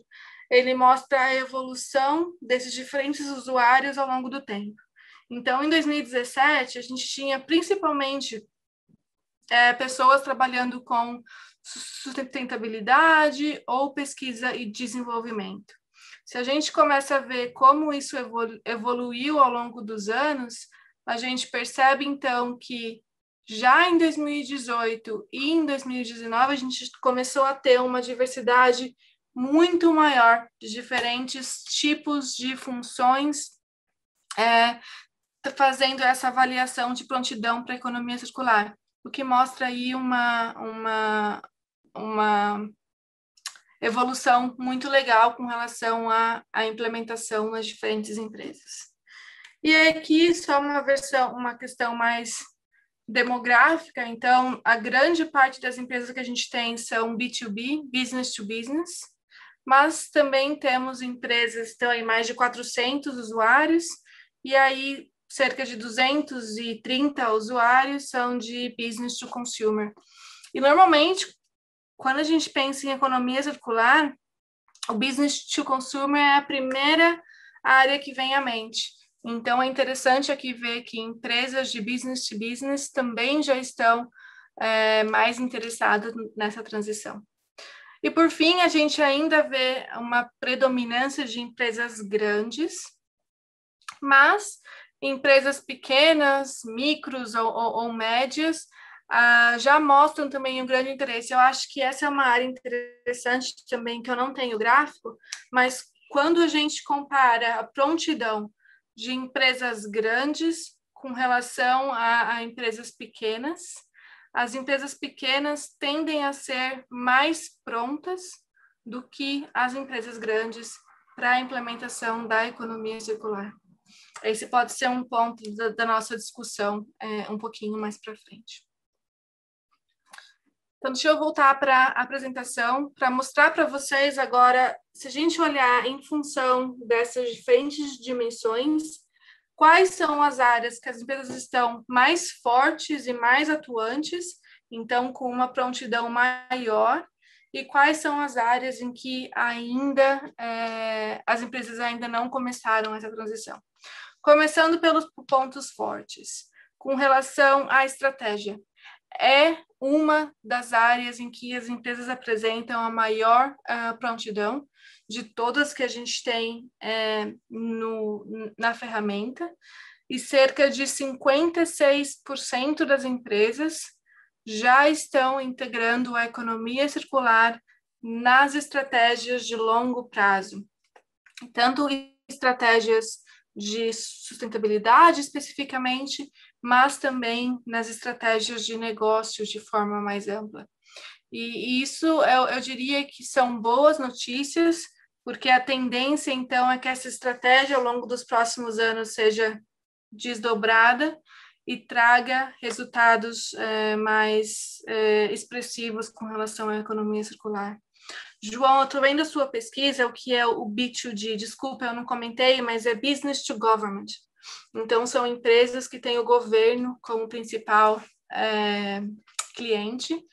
ele mostra a evolução desses diferentes usuários ao longo do tempo. Então, em 2017, a gente tinha principalmente pessoas trabalhando com sustentabilidade ou pesquisa e desenvolvimento. Se a gente começa a ver como isso evoluiu ao longo dos anos, a gente percebe, então, que já em 2018 e em 2019, a gente começou a ter uma diversidade muito maior de diferentes tipos de funções, fazendo essa avaliação de prontidão para a economia circular, o que mostra aí uma evolução muito legal com relação à implementação nas diferentes empresas. E aqui só uma questão mais demográfica. Então, a grande parte das empresas que a gente tem são B2B, business to business, mas também temos empresas que estão em mais de 400 usuários, e aí cerca de 230 usuários são de business to consumer. E normalmente, quando a gente pensa em economia circular, o business to consumer é a primeira área que vem à mente. Então, é interessante aqui ver que empresas de business to business também já estão mais interessadas nessa transição. E, por fim, a gente ainda vê uma predominância de empresas grandes, mas empresas pequenas, micros ou médias, já mostram também um grande interesse. Eu acho que essa é uma área interessante também, que eu não tenho gráfico, mas quando a gente compara a prontidão de empresas grandes com relação a empresas pequenas, as empresas pequenas tendem a ser mais prontas do que as empresas grandes para a implementação da economia circular. Esse pode ser um ponto da nossa discussão um pouquinho mais para frente. Então, deixa eu voltar para a apresentação, para mostrar para vocês agora, se a gente olhar em função dessas diferentes dimensões, quais são as áreas que as empresas estão mais fortes e mais atuantes, então com uma prontidão maior, e quais são as áreas em que ainda as empresas ainda não começaram essa transição. Começando pelos pontos fortes, com relação à estratégia. É uma das áreas em que as empresas apresentam a maior prontidão de todas que a gente tem na ferramenta, e cerca de 56% das empresas já estão integrando a economia circular nas estratégias de longo prazo, tanto estratégias de sustentabilidade especificamente, mas também nas estratégias de negócios de forma mais ampla. E isso, eu diria que são boas notícias, porque a tendência, então, é que essa estratégia, ao longo dos próximos anos, seja desdobrada e traga resultados mais expressivos com relação à economia circular. João, eu estou vendo a sua pesquisa, o que é o B2G, desculpa, eu não comentei, mas é Business to Government. Então, são empresas que têm o governo como principal cliente,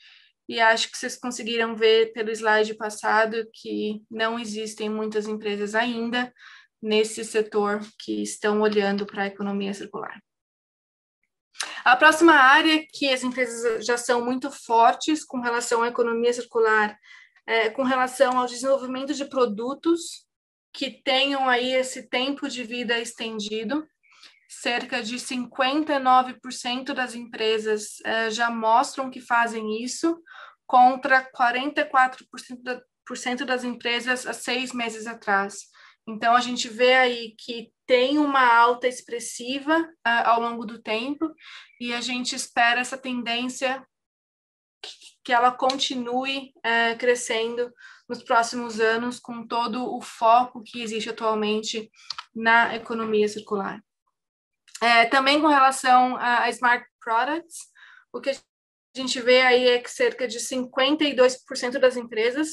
e acho que vocês conseguiram ver pelo slide passado que não existem muitas empresas ainda nesse setor que estão olhando para a economia circular. A próxima área que as empresas já são muito fortes com relação à economia circular, com relação ao desenvolvimento de produtos que tenham aí esse tempo de vida estendido. Cerca de 59% das empresas já mostram que fazem isso, contra 44% das empresas há 6 meses atrás. Então, a gente vê aí que tem uma alta expressiva ao longo do tempo, e a gente espera essa tendência que ela continue crescendo nos próximos anos, com todo o foco que existe atualmente na economia circular. Também com relação a Smart Products, o que a gente vê aí é que cerca de 52% das empresas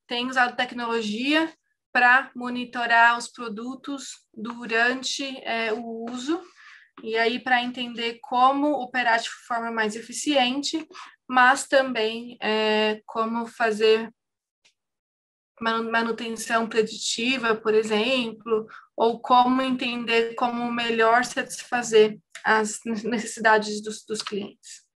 têm usado tecnologia para monitorar os produtos durante o uso, e aí para entender como operar de forma mais eficiente, mas também como fazer manutenção preditiva, por exemplo, ou como entender como melhor satisfazer as necessidades dos clientes.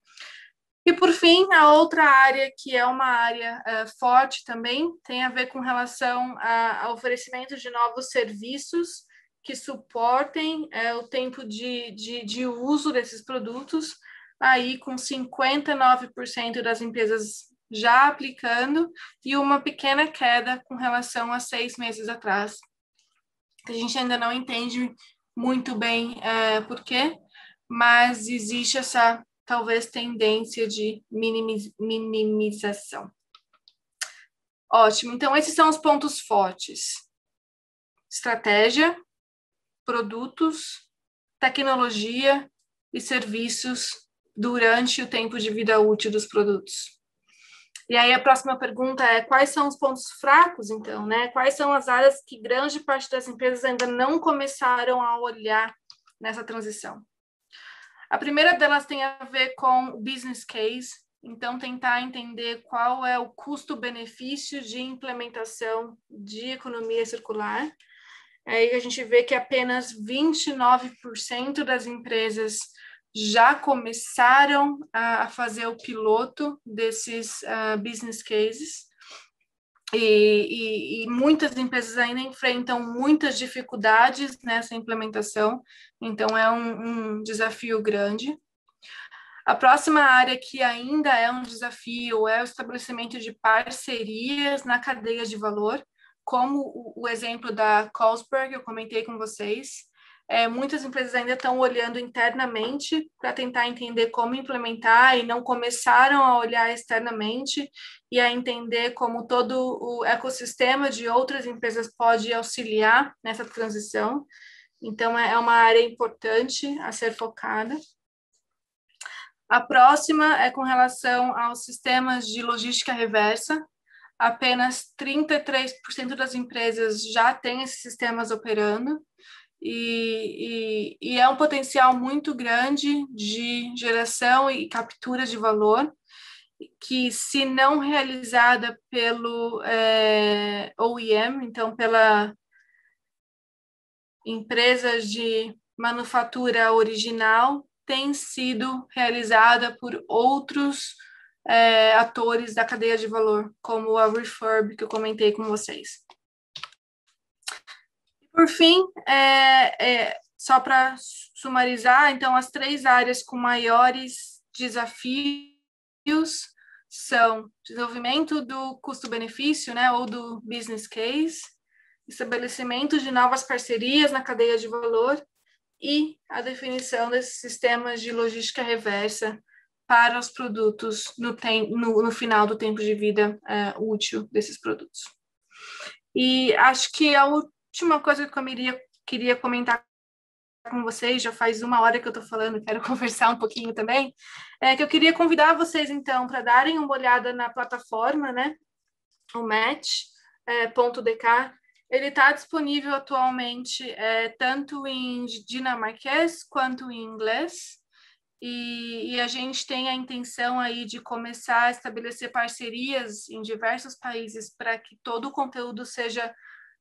E, por fim, a outra área, que é uma área forte também, tem a ver com relação ao oferecimento de novos serviços que suportem o tempo de uso desses produtos, aí com 59% das empresas já aplicando, e uma pequena queda com relação a 6 meses atrás. A gente ainda não entende muito bem por quê, mas existe essa, talvez, tendência de minimização. Ótimo, então esses são os pontos fortes. Estratégia, produtos, tecnologia e serviços durante o tempo de vida útil dos produtos. E aí a próxima pergunta é: quais são os pontos fracos, então, né? Quais são as áreas que grande parte das empresas ainda não começaram a olhar nessa transição? A primeira delas tem a ver com o business case, então tentar entender qual é o custo-benefício de implementação de economia circular. Aí a gente vê que apenas 29% das empresas já começaram a fazer o piloto desses business cases, e muitas empresas ainda enfrentam muitas dificuldades nessa implementação, então é um desafio grande. A próxima área que ainda é um desafio é o estabelecimento de parcerias na cadeia de valor, como o exemplo da Carlsberg, que eu comentei com vocês. Muitas empresas ainda estão olhando internamente para tentar entender como implementar e não começaram a olhar externamente e a entender como todo o ecossistema de outras empresas pode auxiliar nessa transição. Então, é uma área importante a ser focada. A próxima é com relação aos sistemas de logística reversa. Apenas 33% das empresas já têm esses sistemas operando, e é um potencial muito grande de geração e captura de valor, que, se não realizada pelo OEM, então pela empresa de manufatura original, tem sido realizada por outros atores da cadeia de valor, como a Refurb, que eu comentei com vocês. Por fim, só para sumarizar, então, as 3 áreas com maiores desafios são desenvolvimento do custo-benefício, né, ou do business case, estabelecimento de novas parcerias na cadeia de valor e a definição desses sistemas de logística reversa para os produtos no final do tempo de vida útil desses produtos. E acho que a última coisa que eu queria comentar com vocês, já faz 1 hora que eu estou falando, quero conversar um pouquinho também, é que eu queria convidar vocês, então, para darem uma olhada na plataforma, né, o match.dk. Ele está disponível atualmente tanto em dinamarquês quanto em inglês, e a gente tem a intenção aí de começar a estabelecer parcerias em diversos países para que todo o conteúdo seja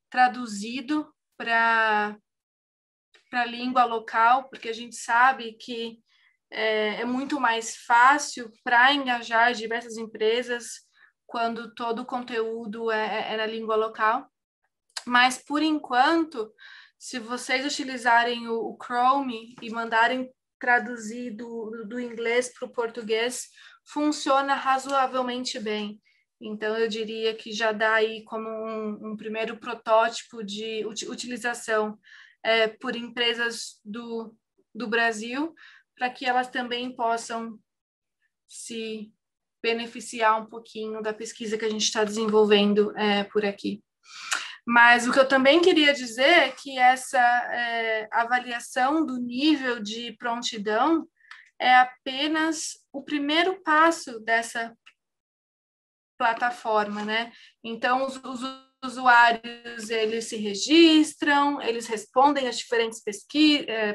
traduzido para a língua local, porque a gente sabe que é muito mais fácil para engajar diversas empresas quando todo o conteúdo é na língua local. Mas, por enquanto, se vocês utilizarem o Chrome e mandarem traduzir do inglês para o português, funciona razoavelmente bem. Então, eu diria que já dá aí como um primeiro protótipo de utilização por empresas do Brasil, para que elas também possam se beneficiar um pouquinho da pesquisa que a gente está desenvolvendo por aqui. Mas o que eu também queria dizer é que essa avaliação do nível de prontidão é apenas o primeiro passo dessa plataforma, né? Então, os usuários, eles se registram, eles respondem as diferentes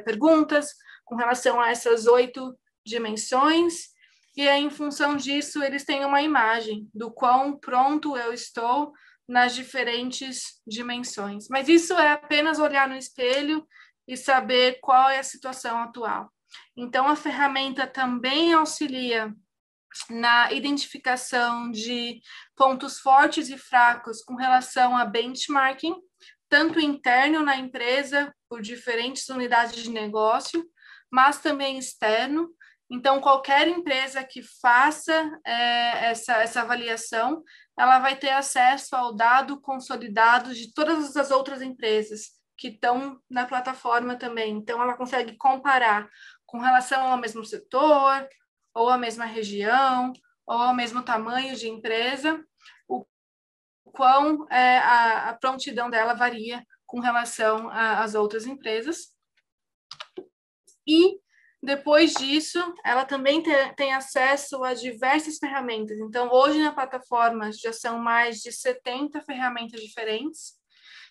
perguntas com relação a essas 8 dimensões, e aí, em função disso, eles têm uma imagem do quão pronto eu estou nas diferentes dimensões. Mas isso é apenas olhar no espelho e saber qual é a situação atual. Então, a ferramenta também auxilia na identificação de pontos fortes e fracos com relação a benchmarking, tanto interno na empresa, por diferentes unidades de negócio, mas também externo. Então, qualquer empresa que faça essa avaliação, ela vai ter acesso ao dado consolidado de todas as outras empresas que estão na plataforma também. Então, ela consegue comparar com relação ao mesmo setor, ou à mesma região, ou ao mesmo tamanho de empresa, o quão a prontidão dela varia com relação às outras empresas. E Depois disso, ela também tem acesso a diversas ferramentas. Então, hoje na plataforma já são mais de 70 ferramentas diferentes,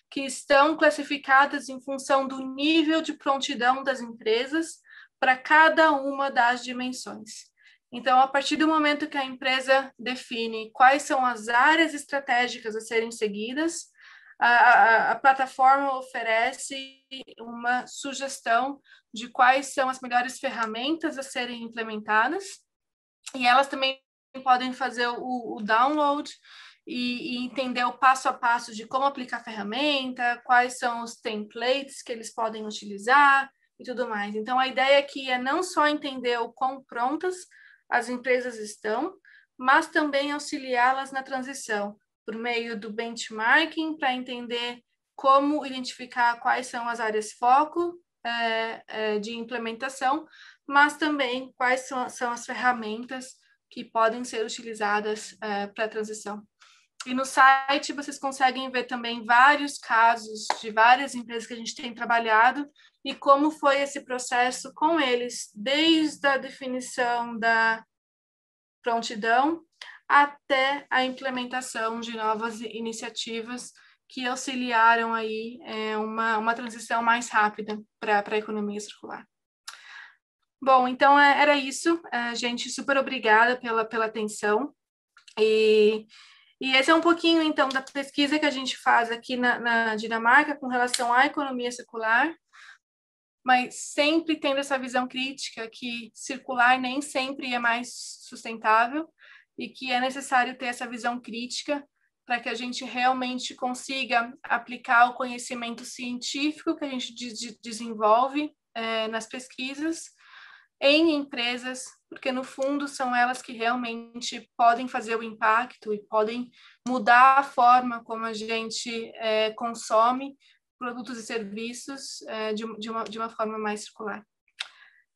que estão classificadas em função do nível de prontidão das empresas para cada uma das dimensões. Então, a partir do momento que a empresa define quais são as áreas estratégicas a serem seguidas, a plataforma oferece uma sugestão de quais são as melhores ferramentas a serem implementadas, e elas também podem fazer o download e entender o passo a passo de como aplicar a ferramenta, quais são os templates que eles podem utilizar e tudo mais. Então, a ideia aqui é não só entender o quão prontas as empresas estão, mas também auxiliá-las na transição, por meio do benchmarking, para entender como identificar quais são as áreas foco de implementação, mas também quais são as ferramentas que podem ser utilizadas para a transição. E no site vocês conseguem ver também vários casos de várias empresas que a gente tem trabalhado e como foi esse processo com eles, desde a definição da prontidão até a implementação de novas iniciativas que auxiliaram aí uma transição mais rápida para a economia circular. Bom, então era isso. Gente, super obrigada pela atenção. E esse é um pouquinho, então, da pesquisa que a gente faz aqui na Dinamarca com relação à economia circular, mas sempre tendo essa visão crítica que circular nem sempre é mais sustentável e que é necessário ter essa visão crítica para que a gente realmente consiga aplicar o conhecimento científico que a gente desenvolve nas pesquisas em empresas, porque no fundo são elas que realmente podem fazer o impacto e podem mudar a forma como a gente consome produtos e serviços de uma forma mais circular.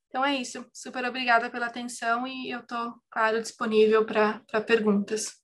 Então é isso. Super obrigada pela atenção e eu estou, claro, disponível para perguntas.